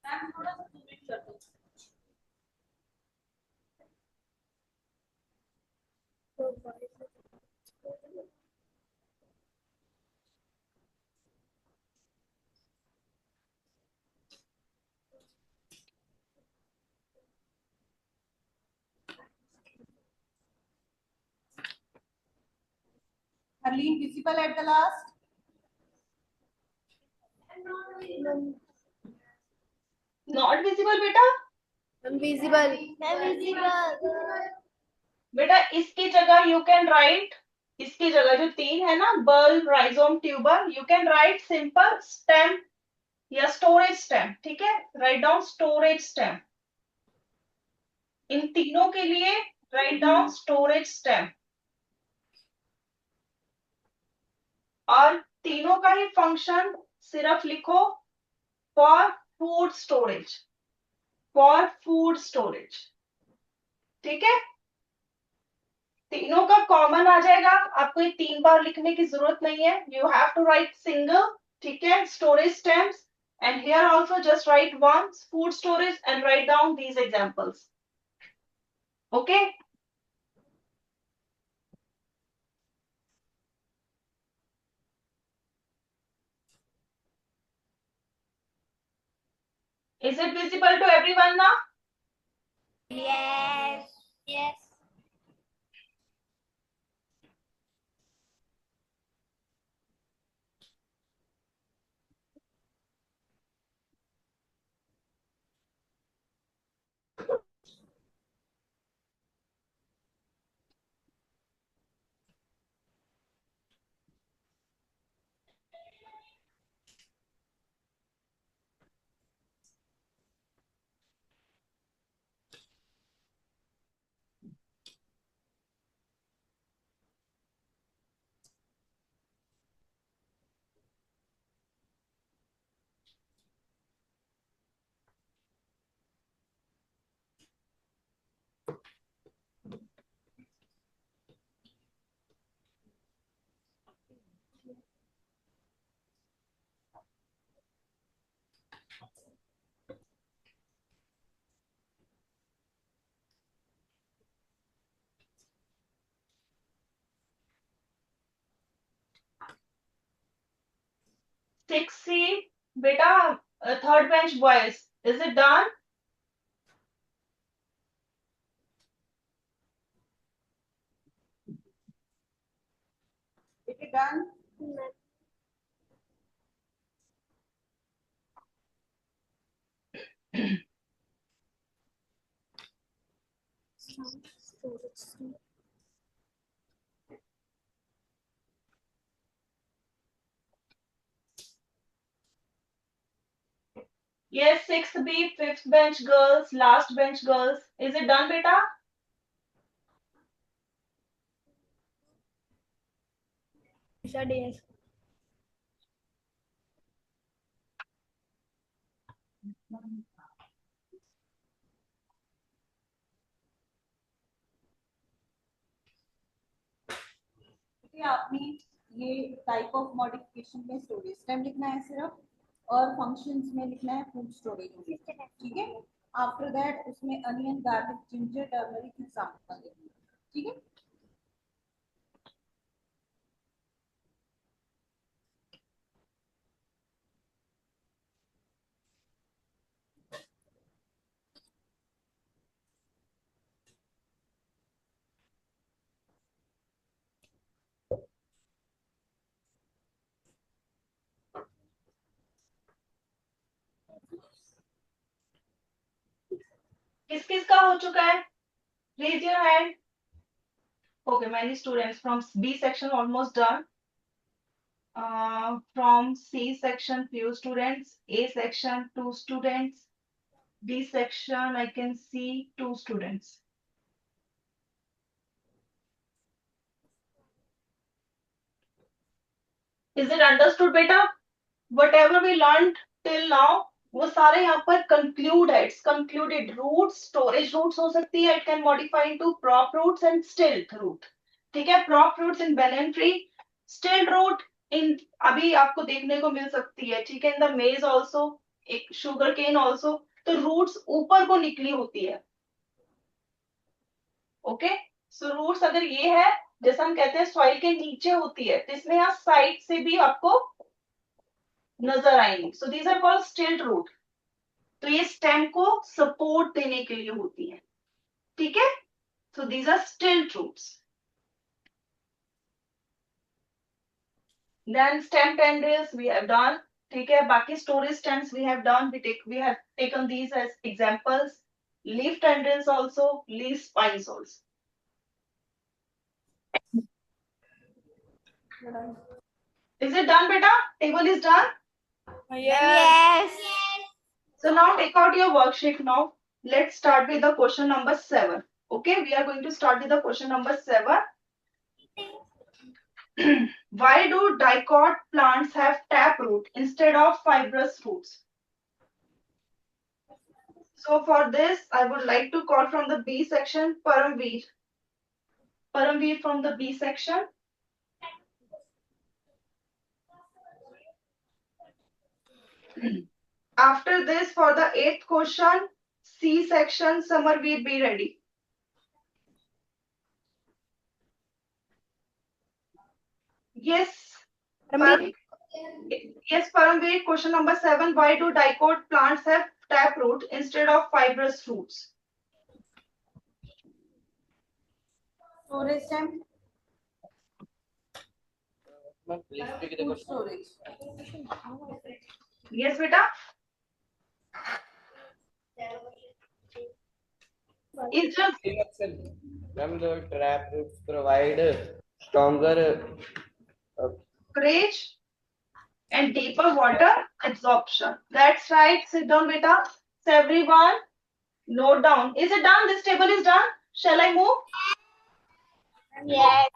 मैम थोड़ा सा zoom in कर दो। Harleen, visible at the last? Not visible, बेटा. विजिबल बेटा इसकी जगह you can write, इसकी जगह जो तीन है ना, bulb, rhizome, tuber, you can write simple stem या storage stem. ठीक है? Write down storage stem. इन तीनों के लिए write down storage stem. और तीनों का ही फंक्शन सिर्फ लिखो for food storage, for food storage. ठीक है? तीनों का कॉमन आ जाएगा, आपको ये 3 बार लिखने की जरूरत नहीं है. You have to write single. ठीक है? Storage stems, and here also just write one food storage and write down these examples. Okay? Is it visible to everyone now? Yes yes 6C, beta, third bench boys. Is it done? Is it done? Yes, 6B, fifth bench girls, last bench girls. Is it done, beta? Yes ठीक है, आपने ये type of modification में storage stem लिखना है सिर्फ, और functions में लिखना है फूड स्टोरेज. ठीक है? आफ्टर दैट उसमें onion, garlic, ginger, turmeric example लिखना. ठीक है? किस किस का हो चुका है? Raise your hand. Okay, many students from B section almost done. From C section, few students. A section, 2 students. D section, I can see 2 students. Is it understood, beta? Whatever we learned till now, वो सारे यहाँ पर conclude है. It's concluded. Roots, storage roots हो सकती है. It can modify into prop roots and stilt root. ठीक है? Prop roots in banyan tree, stilt root in अभी आपको देखने को मिल सकती है. ठीक है? In the maize also, एक sugar cane also. तो roots ऊपर को निकली होती है. ओके, सो रूट्स अगर ये है, जैसा हम कहते हैं सॉइल के नीचे होती है, तो इसमें यहाँ साइड से भी आपको नजर आएंगी. So these are called stilt root. तो ये स्टेम को सपोर्ट देने के लिए होती है. ठीक है? So these are stilt roots. Then stem tendrils we have done. ठीक है, बाकी storage stems we have done. We have taken these as examples. Leaf tendrils also, leaf spines also. Is it done, beta? Table is done. Yes. So now take out your worksheet now. Let's start with the question number 7. Okay, we are going to start with the question number 7. Why do dicot plants have taproot instead of fibrous roots? So for this, I would like to call from the B section, Paramveer. Paramveer from the B section. After this, for the 8th question, C section, Samarveer, be ready. Yes. Yes, Paramveer, question number 7. Why do dicot plants have taproot instead of fibrous roots? Storage stem. Please pick the Food question. storage. Yes, beta. It's just Ma'am, the trap roots provide stronger courage and deeper water absorption. That's right. Sit down, beta. So everyone, note down. Is it done? This table is done. Shall I move? Yes.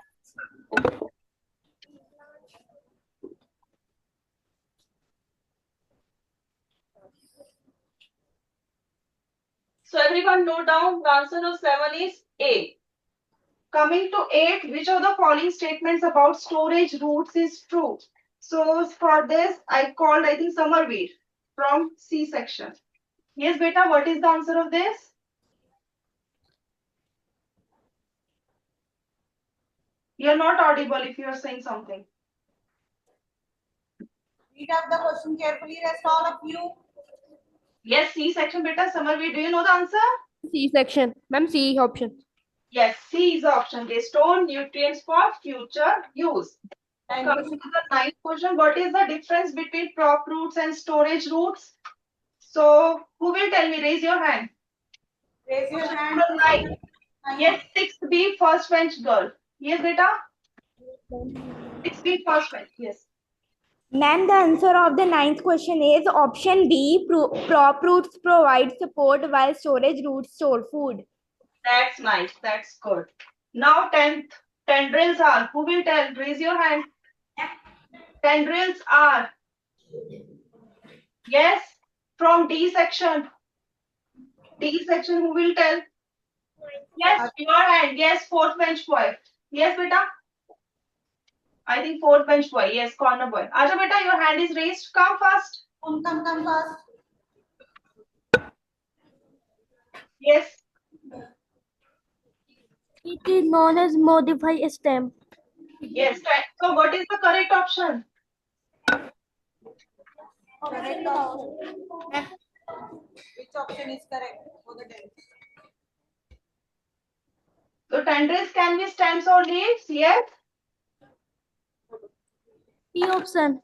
So everyone note down, the answer of 7 is A. Coming to 8, which of the following statements about storage roots is true? So for this, I called, I think, Samarveer from C section. Yes, beta, what is the answer of this? You're not audible if you're saying something. Read up the question carefully, rest all of you. Yes, C section, beta. Samarveer, do you know the answer? C section. Ma'am, C option. Yes, C is the option. They store nutrients for future use. And Coming to the 9th question, what is the difference between prop roots and storage roots? So, who will tell me? Raise your hand. raise your hand. Number 9. Yes, 6B, first bench girl. Yes, beta? 6B, first bench. Yes. Ma'am, the answer of the 9th question is option B. Prop roots provide support while storage roots store food. That's nice. That's good. Now 10th. Tendrils are. Who will tell? Raise your hand. Tendrils are. Yes. From D section. D section, who will tell? Yes, your hand. Yes, fourth bench boy. Yes, beta. I think fourth bench boy. Yes, corner boy. Aja beta, your hand is raised. Come fast. Come fast. Yes. It is known as modify stem. Yes. So what is the correct option? Correct option. Which option is correct for the tenth? So tendrils can be stems or leaves. Yes. C option.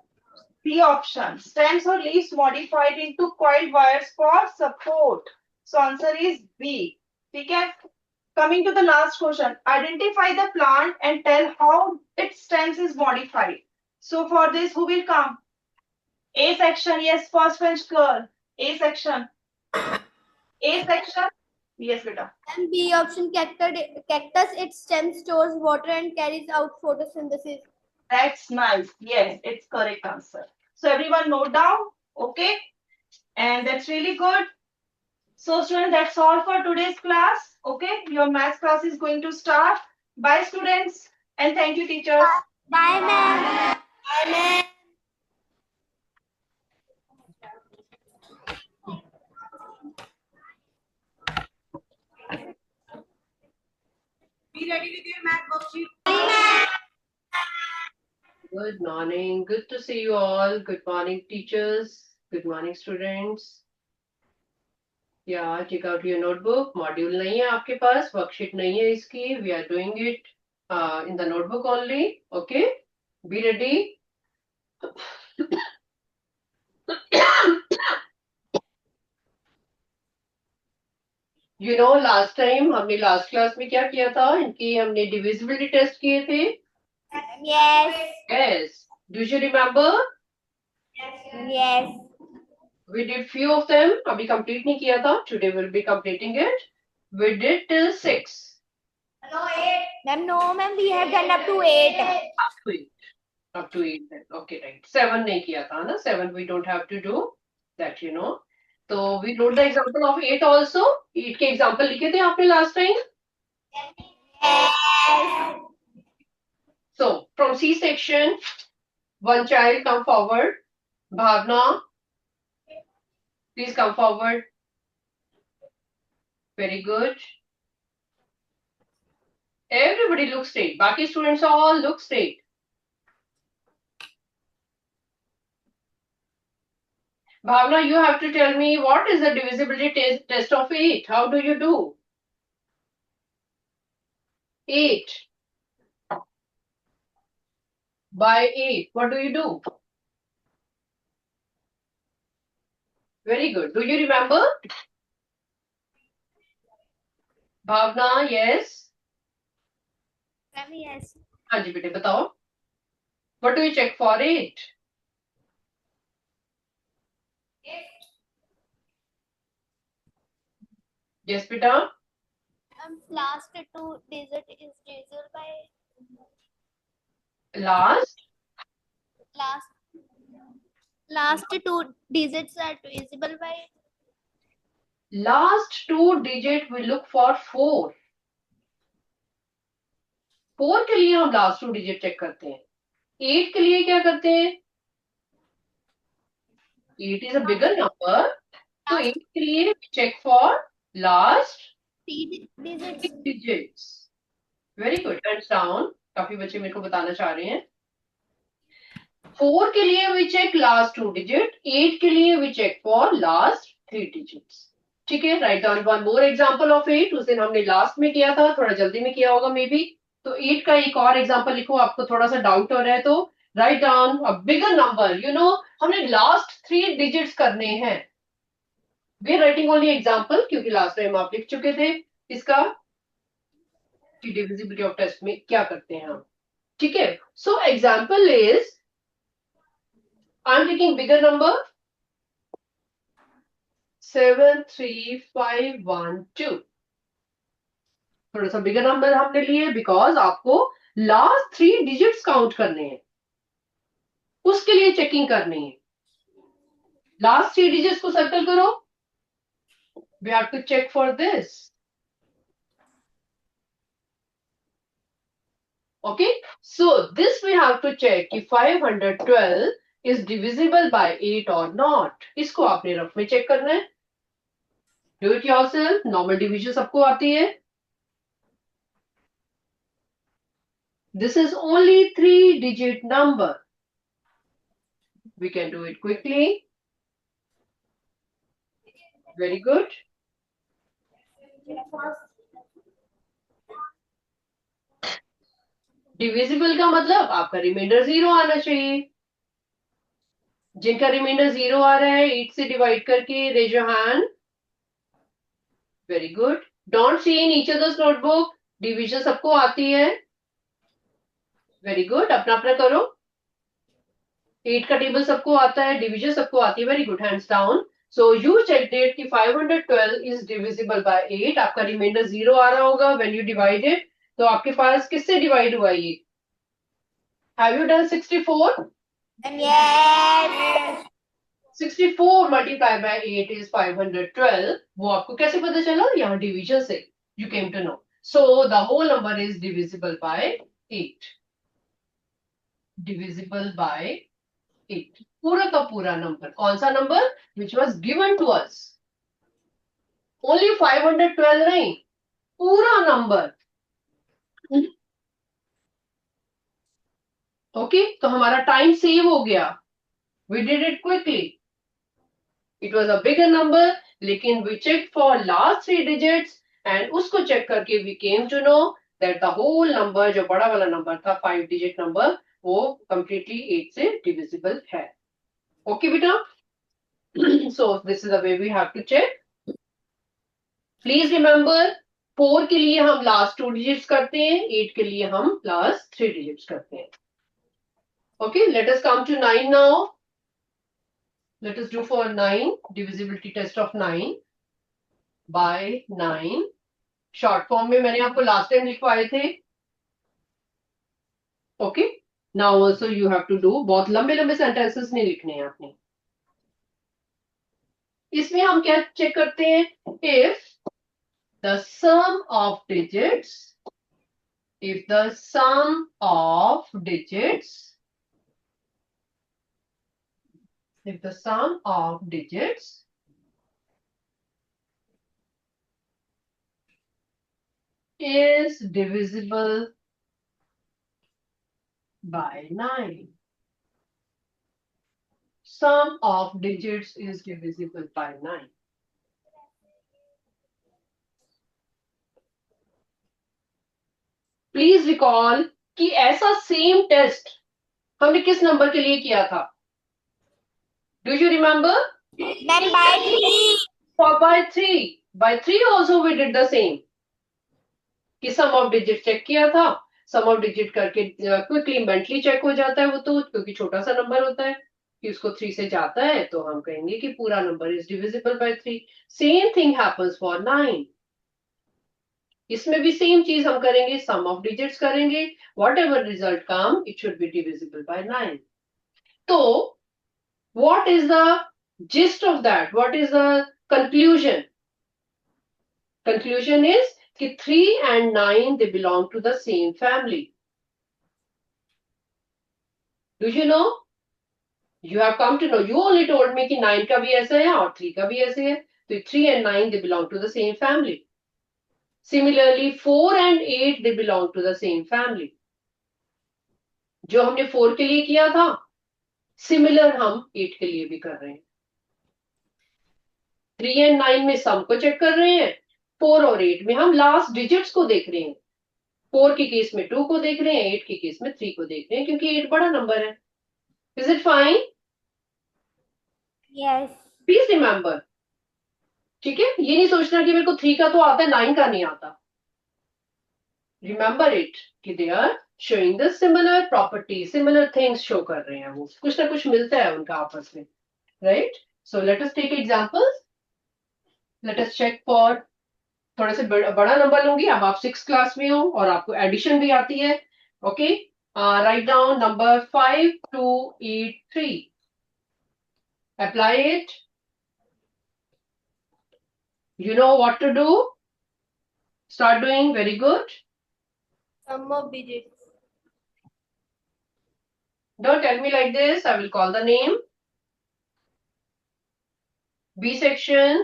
B option. Stems or leaves modified into coiled wires for support. So answer is B. ठीक है. Coming to the last question, identify the plant and tell how its stems is modified. So for this, who will come? A section, yes, first bench girl. A section. A section. Yes, beta. And B option, cactus. Its stem stores water and carries out photosynthesis. That's nice. Yes, it's correct answer. So everyone note down. Okay. And that's really good. So students, that's all for today's class. Okay. Your math class is going to start. Bye students. And thank you teachers. Bye, ma'am. Bye, ma'am. Be ready with your math worksheet. Good morning. Good to see you all. Good morning, teachers. Good morning, students. Yeah, check out your notebook. Module नहीं है आपके पास, worksheet नहीं है इसकी. We are doing it in the notebook only. Okay? Be ready. You know, last time हमने last class में क्या किया था? इनकी हमने divisibility test किए थे. Yes. Yes. Do you remember? Yes. We did few of them. अभी complete नहीं किया था. Today we'll be completing it. We did till 6. Ma'am, no, ma'am, we have done up to 8. Up to 8. Up to 8 then. Okay, right. 7 नहीं किया था ना. 7 we don't have to do. That you know. So we wrote the example of 8 also. 8 के example लिखे थे आपने last time. Yes. So from C section, one child come forward. Bhavna, please come forward. Very good. Everybody look straight. बाकी students all look straight. Bhavna, you have to tell me what is the divisibility test of 8? How do you do? 8 by 8. What do you do? Very good. Do you remember? Bhavna, yes. Ma'am, yes. हाँ जी बेटे बताओ. What do you check for 8? Yes, beta. Last two digit is divisible by Last. last two digits are divisible by Last 2 digit we look for 4. 4 के लिए हम last 2 digit check करते हैं. 8 के लिए क्या करते हैं? 8 is a bigger number. तो 8 के लिए we check for last three digits. 3 digits. Very good. Hands down. काफी बच्चे मेरे को बताना चाह रहे हैं. 4 के लिए we check last 2 digit. 8 के लिए we check for last 3 digits. ठीक है. Write down one more example of 8. उस दिन हमने last में किया था. थोड़ा जल्दी में किया होगा maybe. तो 8 का एक और एग्जाम्पल लिखो. आपको थोड़ा सा डाउट हो रहा है तो write down a bigger number. You know हमने लास्ट 3 डिजिट्स करने हैं. We are writing only example क्योंकि लास्ट टाइम आप लिख चुके थे इसका कि डिविजिबिलिटी ऑफ टेस्ट में क्या करते हैं हम. ठीक है. So example is I am taking bigger number 7 3 5 1 2. थोड़ा सा बिगर नंबर हमने लिए बिकॉज आपको लास्ट 3 डिजिट्स काउंट करने हैं. उसके लिए चेकिंग करनी है. लास्ट 3 डिजिट्स को सर्कल करो. We have to check for this. Okay. So this we have to check कि 512 इज डिविजिबल बाय 8 और नॉट. इसको आपने रफ में चेक करना है. Do it yourself. Normal division सबको आती है. This is only 3-digit number. We can do it quickly. Very good. Divisible का मतलब आपका रिमाइंडर 0 आना चाहिए. जिनका रिमाइंडर 0 आ रहा है 8 से डिवाइड करके raise your hand. Very good. Don't see in each others notebook. Division सबको आती है. Very good. अपना अपना करो. 8 का टेबल सबको आता है, डिवीजन सबको आती है. Very good. Hands down. So you check that कि 512 इज डिविजिबल बाय 8. आपका रिमाइंडर 0 आ रहा होगा व्हेन यू डिवाइड इट. तो आपके पास किससे डिवाइड हुआ ये? Have you done 64? Yes. 64 multiply by 8 is 512. वो आपको कैसे पता चला? यहाँ डिवीजन से you came to know. So the whole number is divisible by 8. Divisible by 8. पूरा का पूरा नंबर. कौन सा number? Which was given to us. Only 512 नहीं, पूरा नंबर. ओके, तो हमारा टाइम सेव हो गया. We did it quickly. It was a bigger number, लेकिन we check for last 3 digits and उसको चेक करके we came to know that the whole number, जो बड़ा वाला नंबर था 5 डिजिट नंबर, वो कंप्लीटली 8 से डिविजिबल है. ओके बेटा. So this is the way we have to check. Please remember, 4 के लिए हम लास्ट 2 डिजिट्स करते हैं, 8 के लिए हम लास्ट 3 डिजिट्स करते हैं. Okay, let us come to 9 now. Let us do for 9, divisibility test of 9 by 9. Short form में मैंने आपको लास्ट टाइम लिखवाए थे. Okay, now also you have to do. बहुत लंबे लंबे सेंटेंसेस नहीं लिखने हैं आपने. इसमें हम क्या चेक करते हैं? If the sum of digits, if the sum of digits is divisible by 9. Sum of digits is divisible by 9. Please recall कि ऐसा सेम टेस्ट हमने किस नंबर के लिए किया था? Do you remember? Then by 3. For by 3 also we did the same. कि सम of digit check किया था. सम ऑफ डिजिट करके क्विकली मेंटली चेक हो जाता है वो, तो क्योंकि छोटा सा नंबर होता है कि उसको 3 से जाता है, तो हम कहेंगे कि पूरा number is divisible bye 3. Same thing happens for 9. इसमें भी सेम चीज हम करेंगे, सम ऑफ डिजिट्स करेंगे. What ever result come, it should be divisible by 9. तो what is the gist of that? What is the conclusion? Conclusion is कि 3 and 9 they belong to the same family. Do you know? You have come to know. You only told me कि 9 का भी ऐसा है और 3 का भी ऐसे है. तो 3 and 9 they belong to the same family. Similarly, 4 and 8 they belong to the same family. जो हमने 4 के लिए किया था, सिमिलर हम 8 के लिए भी कर रहे हैं. 3 and 9 में सम को चेक कर रहे हैं. 4 और 8 में हम लास्ट डिजिट्स को देख रहे हैं. 4 के केस में 2 को देख रहे हैं, 8 के केस में 3 को देख रहे हैं, क्योंकि 8 बड़ा नंबर है. Is it fine? Yes. Please remember. ठीक है, ये नहीं सोचना कि मेरे को 3 का तो आता है, 9 का नहीं आता. रिमेंबर इट कि they are showing the similar property, similar things show कर रहे हैं. वो कुछ ना कुछ मिलता है उनका आपस में. Right? So let us take examples. Let us check for, थोड़ा से बड़ा नंबर लूंगी. अब आप 6 क्लास में हो और आपको एडिशन भी आती है. Okay, write down number 5283. Apply it. You know what to do. Start doing. Very good. Sum of digits. Don't tell me like this. I will call the name. B section.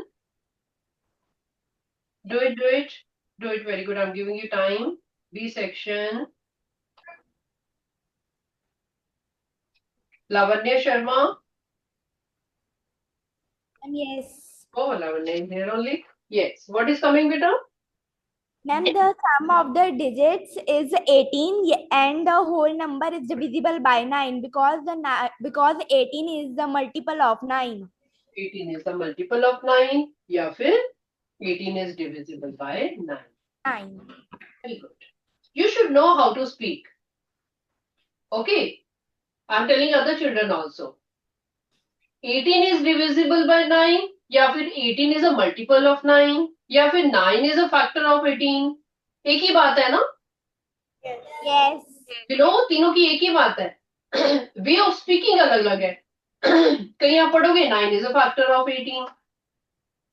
Do it, do it. Do it. Very good. I'm giving you time. B section. Lavanya Sharma. Yes. Oh, Lavanya is here only. Yes. What is coming, beta? Ma'am, the sum of the digits is 18 and the whole number is divisible by 9 because 18 is the multiple of 9. 18 is the multiple of 9. या फिर 18 is divisible by 9. 9. Very good. You should know how to speak. Okay. I'm telling other children also. 18 is divisible by 9 या फिर 18 is a multiple of 9 या फिर 9 is a factor of 18. एक ही बात है ना? Yes. You know, तीनों की एक ही बात है. Way of speaking अलग अलग है. कहीं आप पढ़ोगे 9 is a factor of 18.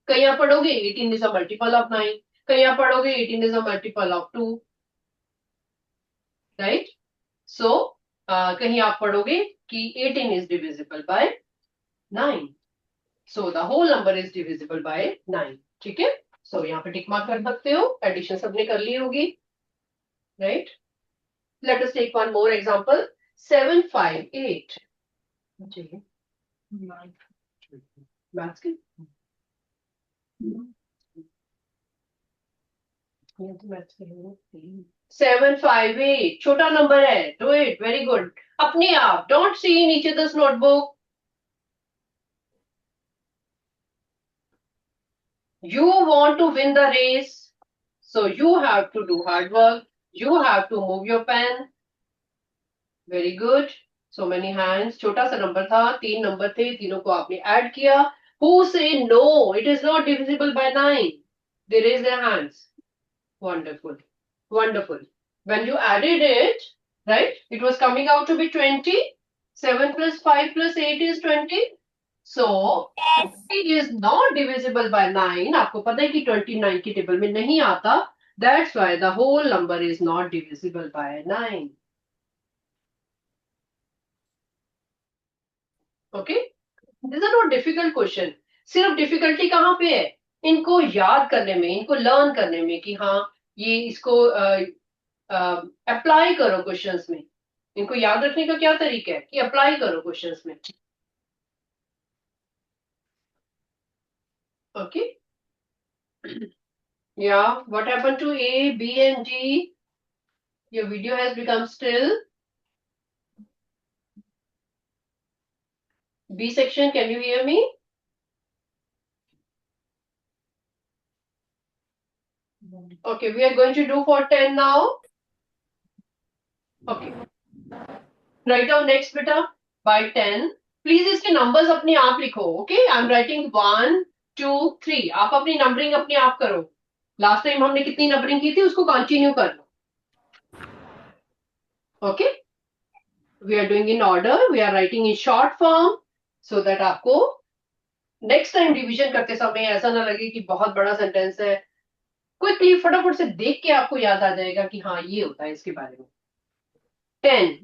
कहीं आप पढ़ोगे 18 is a multiple of 9. कहीं आप पढ़ोगे 18 is a multiple of 2. Right? So, कहीं आप पढ़ोगे कि 18 is divisible by 9. So the whole number is divisible by 9. ठीक है? So यहाँ पे टिक मार्क कर सकते हो. एडिशन सबने कर ली होगी. Right? Let us take one more example. 758. जी. Maths के? ये तो maths के हैं. 758. छोटा नंबर है. Do it. Very good. अपने आप. Don't see in each other's notebook. You want to win the race, so you have to do hard work. You have to move your pen. Very good. So many hands. छोटा सा number था. 3 number थे. तीनों को आपने add किया. Who say no? It is not divisible by 9. They raise their hands. Wonderful. Wonderful. When you added it, right? It was coming out to be 20. 7 plus 5 plus 8 is 20. So, 20 is not divisible by 9. आपको पता है कि 29 की table में नहीं आता. That's why the whole number is not divisible by 9. Okay? These are not difficult question. सिर्फ difficulty कहाँ पे है? इनको याद करने में, इनको लर्न करने में कि हाँ ये इसको अप्लाई करो क्वेश्चंस में. इनको याद रखने का क्या तरीका है कि अप्लाई करो क्वेश्चंस में. Okay. Yeah, what happened to A, B, and D? Your video has become still. B section, can you hear me? Okay, we are going to do for 10 now. Okay. Write down next beta by 10. Please इसके numbers अपने आप लिखो. Okay, I'm writing 1, 2, 3. आप अपनी numbering अपने आप करो. Last time हमने कितनी numbering की थी उसको continue कर लो. Okay. We are doing in order. We are writing in short form so that आपको next time division करते समय ऐसा ना लगे कि बहुत बड़ा sentence है. Quickly फटाफट से देख के आपको याद आ जाएगा कि हाँ ये होता है इसके बारे में. 10.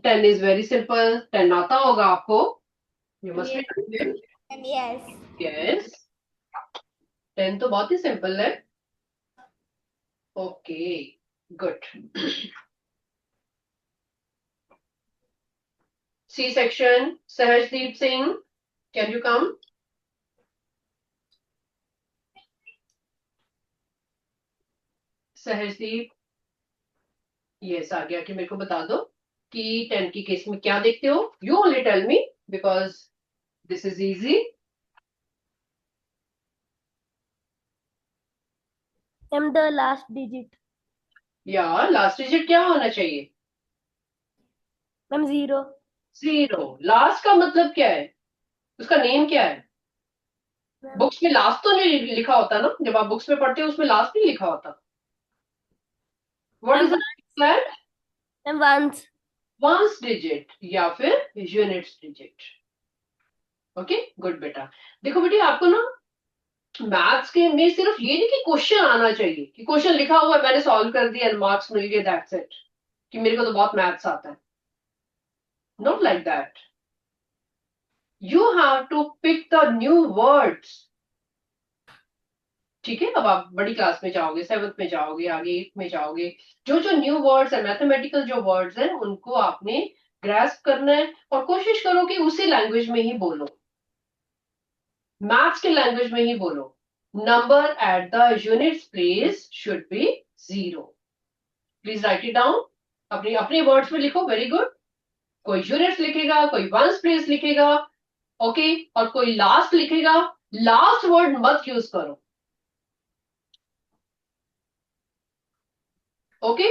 10 is very simple. 10 आता होगा आपको. You must be doing it. Yes. Yes. 10 तो बहुत ही simple है. Okay. Good. C section. Sahajdeep Singh. Can you come? Sahajdeep. Yes, आ गया कि मेरे को बता दो कि 10 की केस में क्या देखते हो. You only tell me because this is easy. M the last digit. या लास्ट डिजिट क्या होना चाहिए? मैम 0. 0. लास्ट का मतलब क्या है? उसका नेम क्या है? बुक्स में लास्ट तो नहीं लिखा होता ना. जब आप बुक्स में पढ़ते हो उसमें लास्ट नहीं लिखा होता. What is that? Ma'am ones. Ones digit या फिर यूनिट्स डिजिट. ओके, गुड बेटा. देखो बेटी आपको ना मैथ्स के में सिर्फ ये नहीं कि क्वेश्चन आना चाहिए कि क्वेश्चन लिखा हुआ है मैंने सॉल्व कर दिया मार्क्स मिल गए, दैट्स इट, कि मेरे को तो बहुत मैथ्स आता है. Not like that. You have to pick the new words. ठीक है, अब आप बड़ी क्लास में जाओगे, 7th में जाओगे, आगे 8th में जाओगे, जो जो न्यू वर्ड्स है, मैथमेटिकल जो वर्ड्स हैं उनको आपने ग्रैस्प करना है और कोशिश करो कि उसी लैंग्वेज में ही बोलो, मैथ्स के लैंग्वेज में ही बोलो. Number at the units place should be 0. Please right it down. अपने अपने वर्ड्स में लिखो. Very good. कोई यूनिट्स लिखेगा, कोई वंस प्लेस लिखेगा, ओके, और कोई लास्ट लिखेगा. लास्ट वर्ड मत यूज करो. ओके,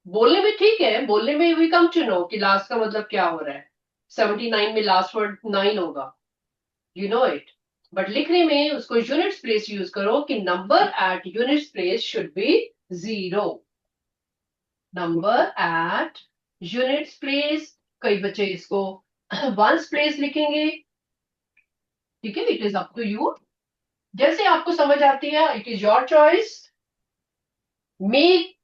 बोलने में ठीक है, बोलने में भी कम चुनो कि लास्ट का मतलब क्या हो रहा है। 79 में लास्ट वर्ड 9 होगा, यू नो इट, बट लिखने में उसको यूनिट्स प्लेस यूज करो कि number at units place should be 0। Number at units place, कई बच्चे इसको वंस प्लेस लिखेंगे, ठीक है, it is up to you, जैसे आपको समझ आती है, it is your choice. Make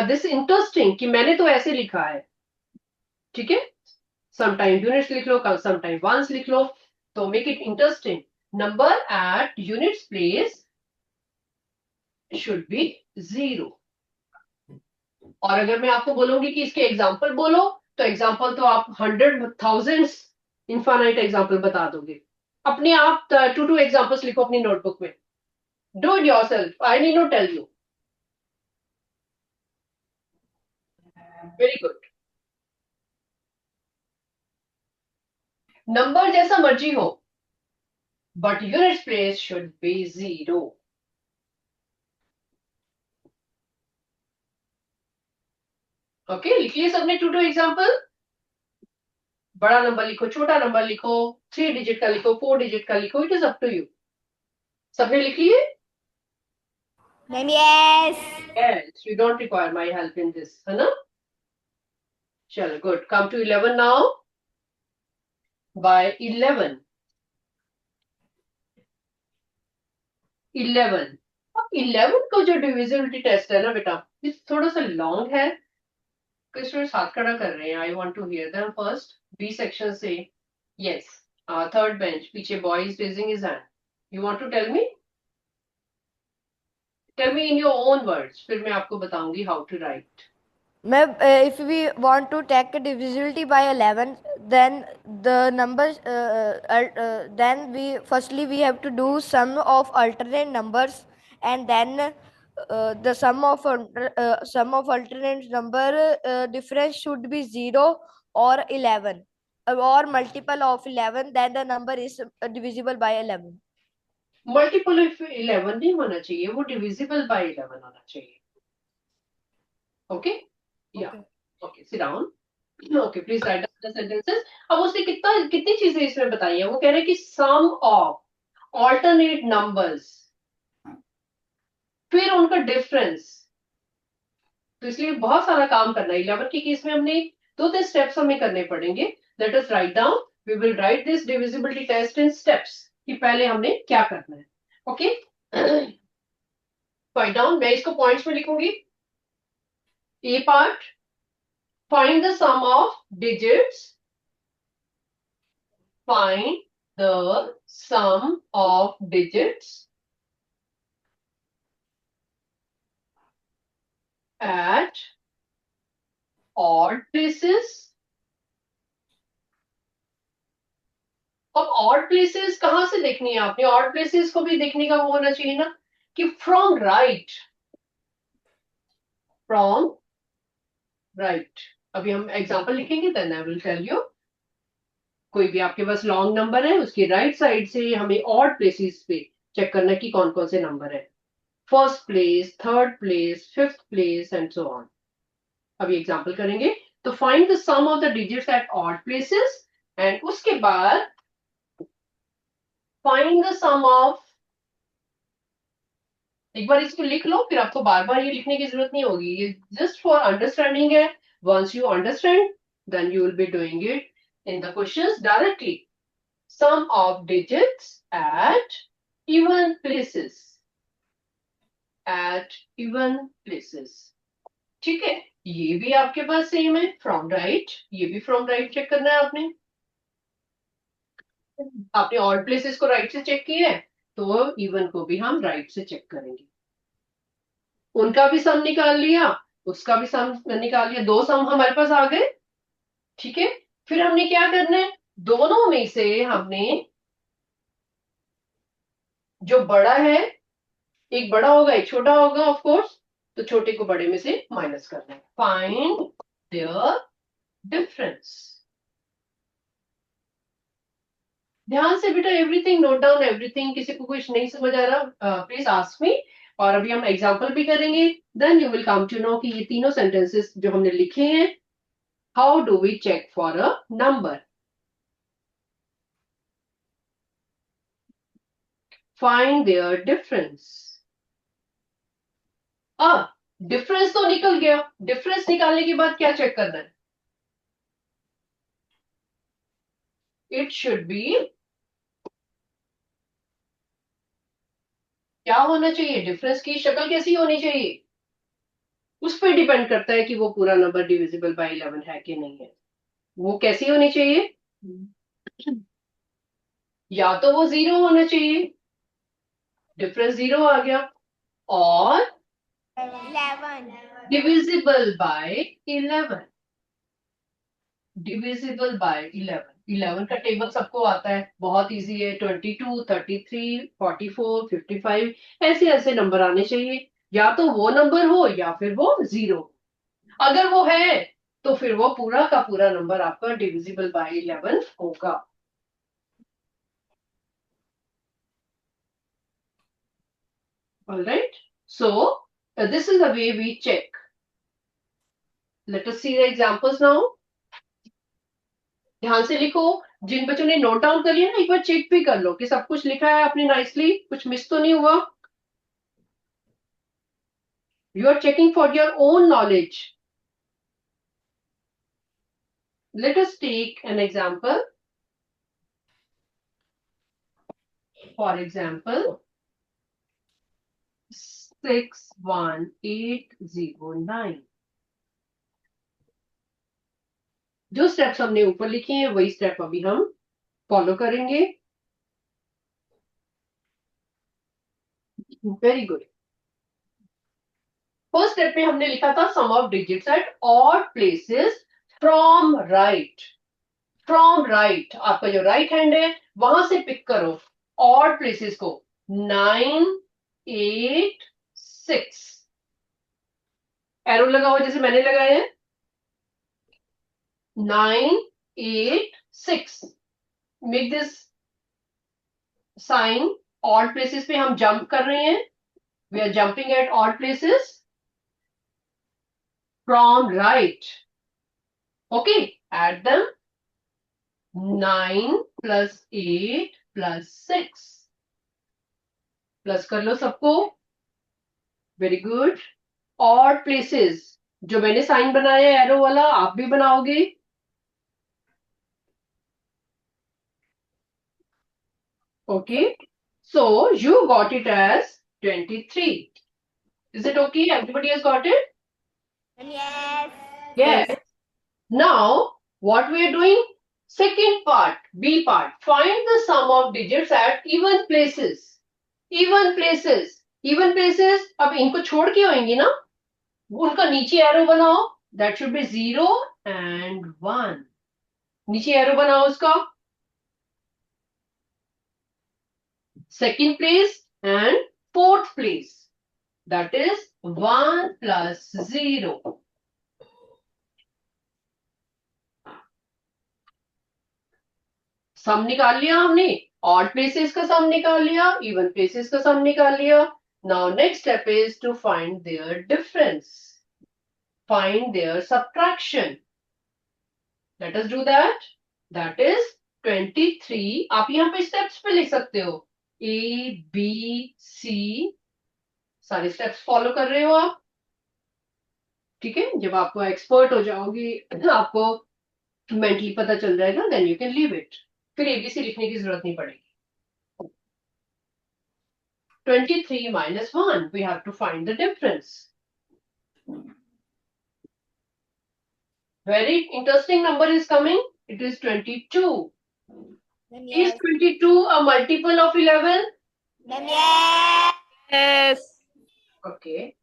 this interesting कि मैंने तो ऐसे लिखा है, ठीक है, समटाइम यूनिट्स लिख लो, समटाइम वंस लिख लो, तो make it interesting. Number at units place should be 0। और अगर मैं आपको बोलूंगी कि इसके एग्जाम्पल बोलो, तो एग्जाम्पल तो आप 100,000 इनफाइनाइट एग्जाम्पल बता दोगे। अपने आप 2 एग्जाम्पल्स लिखो अपनी नोटबुक में, do it yourself, I need not tell you. Very good. Number जैसा मर्जी हो, but units place should be 0। Okay, लिखिए सबने 2 एग्जाम्पल। बड़ा नंबर लिखो, छोटा नंबर लिखो, 3 डिजिट का लिखो, 4 डिजिट का लिखो, it is up to you. सबने लिख लिए? Ma'am, yes. Yes, you don't require my help in this, है ना? चलो, good. Come to 11 now. By 11. 11. अब 11 का जो डिविजिबिलिटी टेस्ट है ना बेटा, ये थोड़ा सा लॉन्ग है। कुछ स्टूडेंट्स हाथ खड़ा कर रहे हैं, I want to hear them first. B section से, यस, थर्ड बेंच, पीछे boy is raising his hand. You want to tell me? Tell me in your own words, फिर मैं आपको बताऊंगी how to write. Ma'am, if we want to take a divisibility by 11, then the numbers, then we have to do sum of alternate numbers, and then the sum of alternate number difference should be 0 or 11, or multiple of 11. Then the number is divisible by 11. Multiple of 11 नहीं होना चाहिए, वो divisible by 11 होना चाहिए। Okay, या okay, sit down. Okay, please write down the sentences. अब उसने कितनी चीजें इसमें बताई है। वो कह रहे हैं कि सम ऑफ ऑल्टरनेट नंबर्स, फिर उनका डिफरेंस। तो इसलिए बहुत सारा काम करना है 11 के केस में। हमने 2-3 स्टेप्स हमें करने पड़ेंगे। Let us write down, we will write this divisibility test in steps कि पहले हमने क्या करना है। ओके, राइट डाउन, मैं इसको पॉइंट्स में लिखूंगी। ए part, find the sum of digits, find the sum of digits at odd places। अब odd places कहां से देखनी है आपने? odd places को भी देखने का वो होना चाहिए ना कि from right, अभी हम एग्जांपल लिखेंगे, then I will tell you. कोई भी आपके पास लॉन्ग नंबर है, उसकी राइट साइड से हमें ऑड प्लेसेस पे चेक करना है कि कौन कौन से नंबर है। First place, third place, fifth place and so on. अभी एग्जांपल करेंगे। तो find the sum of the digits at odd places, and उसके बाद फाइंड द सम ऑफ, एक बार इसको लिख लो, फिर आपको बार बार ये लिखने की जरूरत नहीं होगी, ये जस्ट फॉर अंडरस्टैंडिंग है। Once you understand, then you will be doing it in the questions directly. Sum of digits at even places, at even places, ठीक है। ये भी आपके पास सेम है, फ्रॉम राइट, ये भी फ्रॉम राइट चेक करना है आपने। आपने ऑड प्लेसेस को राइट से चेक किया है, तो इवन को भी हम राइट से चेक करेंगे। उनका भी सम निकाल लिया, उसका भी सम निकाल लिया, 2 सम हमारे पास आ गए, ठीक है। फिर हमने क्या करना है, दोनों में से हमने जो बड़ा है, एक बड़ा होगा एक छोटा होगा ऑफ कोर्स, तो छोटे को बड़े में से माइनस करना है। Find their difference. ध्यान से बेटा, एवरीथिंग नोट डाउन एवरीथिंग। किसी को कुछ नहीं समझ आ रहा, प्लीज आस्क मी, और अभी हम एग्जाम्पल भी करेंगे, then you will come to know कि ये तीनों सेंटेंसेस जो हमने लिखे हैं, how do we check for a number. Find their difference. Difference तो निकल गया. डिफरेंस निकालने के बाद क्या चेक करना है? इट शुड बी, क्या होना चाहिए? डिफरेंस की शक्ल कैसी होनी चाहिए? उस पर डिपेंड करता है कि वो पूरा नंबर डिविजिबल बाय 11 है कि नहीं है. वो कैसी होनी चाहिए? या तो वो 0 होना चाहिए, डिफरेंस 0 आ गया, और 11. Divisible by 11. Divisible by 11. 11 का टेबल सबको आता है, बहुत इजी है. 22, 33, 44, 55, ऐसे ऐसे नंबर आने चाहिए. या तो वो नंबर हो या फिर वो 0. अगर वो है तो फिर वो पूरा का पूरा नंबर आपका डिविजिबल बाय 11 होगा. All right. So this is the way we check. Let us see the examples now. ध्यान से लिखो. जिन बच्चों ने नोट डाउन कर लिया ना, एक बार चेक भी कर लो कि सब कुछ लिखा है आपने नाइसली, कुछ मिस तो नहीं हुआ. You are checking for your own knowledge. Let us take an example. For example, 61809. जो स्टेप्स हमने ऊपर लिखे हैं वही स्टेप अभी हम फॉलो करेंगे. Very good. फर्स्ट स्टेप में हमने लिखा था sum of digits at odd places from right. From right, आपका जो राइट हैंड है वहां से पिक करो ऑड प्लेसेस को. 9, 8, 6. एरो लगाओ जैसे मैंने लगाया है. 9, 8, 6. Make this sign. Odd places पे हम जंप कर रहे हैं. We are jumping at odd places from right. Okay, add them. 9 plus 8 plus 6. Plus कर लो सबको. Very good. ऑड प्लेसेस जो मैंने साइन बनाया है एरो वाला, आप भी बनाओगे. Okay, so you got it as 23. Is it okay? Everybody has got it? Yes. Yes. Now, what we are doing? Second part, B part. Find the sum of digits at even places. Even places. Even places. अब इनको छोड़ के होंगी ना, उनका नीचे arrow बनाओ. That should be 0 and 1. नीचे एरो बनाओ उसका. Second place and fourth place. That is 1 plus 0. सम निकाल लिया हमने. ऑड प्लेसेस का सम निकाल लिया, इवन प्लेसेस का सम निकाल लिया. Now next step is to find their difference, find their subtraction. Let us do that. That is 23. आप यहाँ पे स्टेप्स पे लिख सकते हो. ए बी सी, सारे स्टेप्स फॉलो कर रहे हो आप. ठीक है, जब आपको एक्सपर्ट हो जाओगे, आपको मेंटली पता चल जाएगा, then you can leave it. फिर एबीसी लिखने की जरूरत नहीं पड़ेगी. 23 minus 1, we have to find the difference. Very interesting number is coming. It is 22. Then Is yes. 22 a multiple of 11? Then yes. Yes. Okay.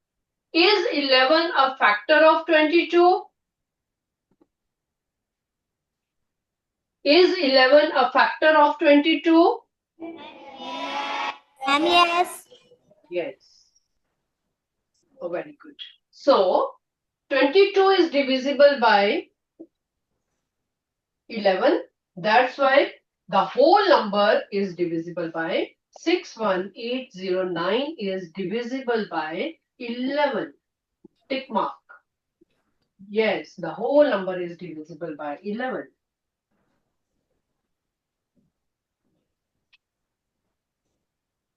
Is 11 a factor of 22? Is 11 a factor of 22? And yes. Yes. Oh, very good. So, 22 is divisible by 11. That's why the whole number is divisible by 61809 is divisible by 11. Tick mark. Yes, the whole number is divisible by 11.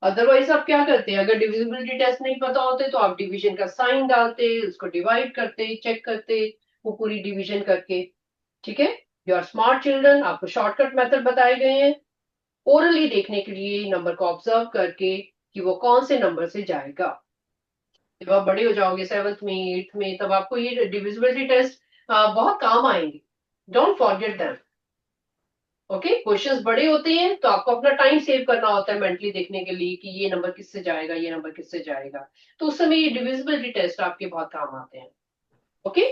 Otherwise आप क्या करते हैं? अगर divisibility test नहीं पता होते तो आप डिवीजन का साइन डालते, उसको डिवाइड करते, चेक करते, वो पूरी डिवीजन करके। ठीक है, यू आर स्मार्ट चिल्ड्रन, आपको शॉर्टकट मेथड बताए गए हैं ओरली देखने के लिए, नंबर को ऑब्जर्व करके कि वो कौन से नंबर से जाएगा। जब आप बड़े हो जाओगे 7th में 8th में, तब आपको ये डिविजिबिलिटी टेस्ट बहुत काम आएंगे। Don't forget them. Okay, questions बड़े होते हैं तो आपको अपना टाइम सेव करना होता है मेंटली देखने के लिए कि ये नंबर किससे जाएगा, ये नंबर किससे जाएगा। तो उस समय ये डिविजिबिलिटी टेस्ट आपके बहुत काम आते हैं। Okay,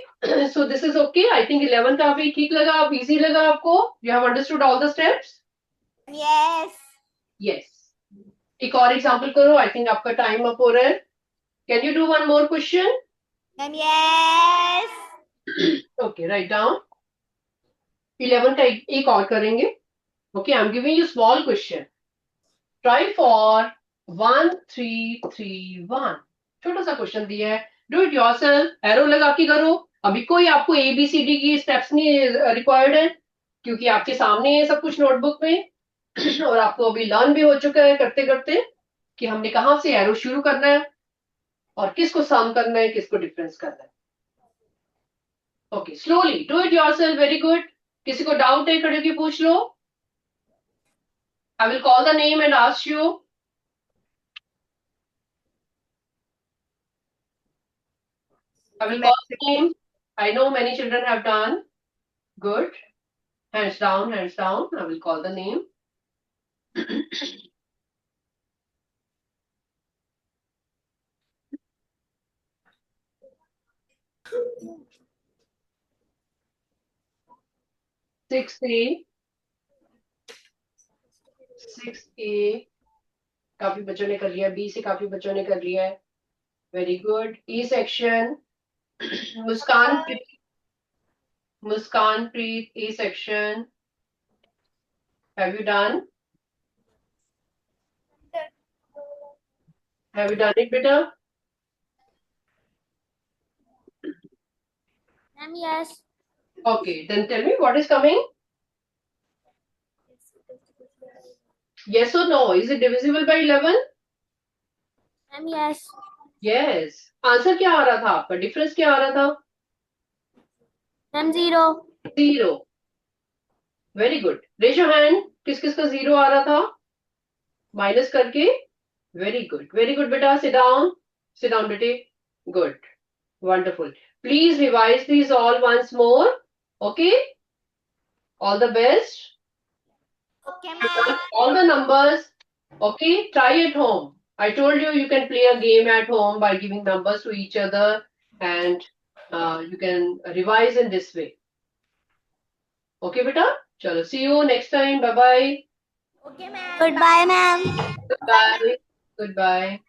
so this is okay. I think 11 का अभी ठीक लगा, आप इजी लगा आपको? You have understood all the steps? Yes. Yes. एक और एग्जांपल करो, आई थिंक आपका टाइम अप हो रहा है। Can you do one more question? Ma'am, yes. Okay, write down. 11 का एक और करेंगे। Okay, I am giving you small question. Try for 1331। छोटा सा क्वेश्चन दिया है, डू इट योरसेल्फ, एरो लगा के करो। अभी कोई आपको ABCD की स्टेप्स नहीं रिक्वायर्ड है, क्योंकि आपके सामने है सब कुछ नोटबुक में और आपको अभी लर्न भी हो चुका है करते करते कि हमने कहाँ से एरो शुरू करना है और किसको सम करना है, किसको डिफरेंस करना है। Okay, slowly do it yourself. Very good. किसी को डाउट है, खड़े होके पूछ लो। I will call the name and ask you. I will call the name. I know many children have done. Good. Hands down, hands down. I will call the name. 6A. 6A. काफी बच्चों ने कर लिया। B से काफी बच्चों ने कर लिया है। Very good. E section. Muskan Preet, E section. Have you done? Have you done it, beta? Ma'am, yes. Okay, then tell me what is coming. Yes or no? Is it divisible by 11? Ma'am, yes. Yes. Answer क्या आ रहा था आपका? Difference क्या आ रहा था? Ma'am, 0. 0. Very good. Raise your hand, किस किस का 0 आ रहा था माइनस करके? वेरी गुड बेटा। सिट डाउन बेटे। Good, wonderful. Please revise these all once more. Okay, all the best. Okay, ma'am. All the numbers. Okay, try at home. I told you you can play a game at home by giving numbers to each other, and you can revise in this way. Okay, beta? Chalo, see you next time. Bye bye. Okay, ma'am. Goodbye, ma'am. Goodbye. Goodbye.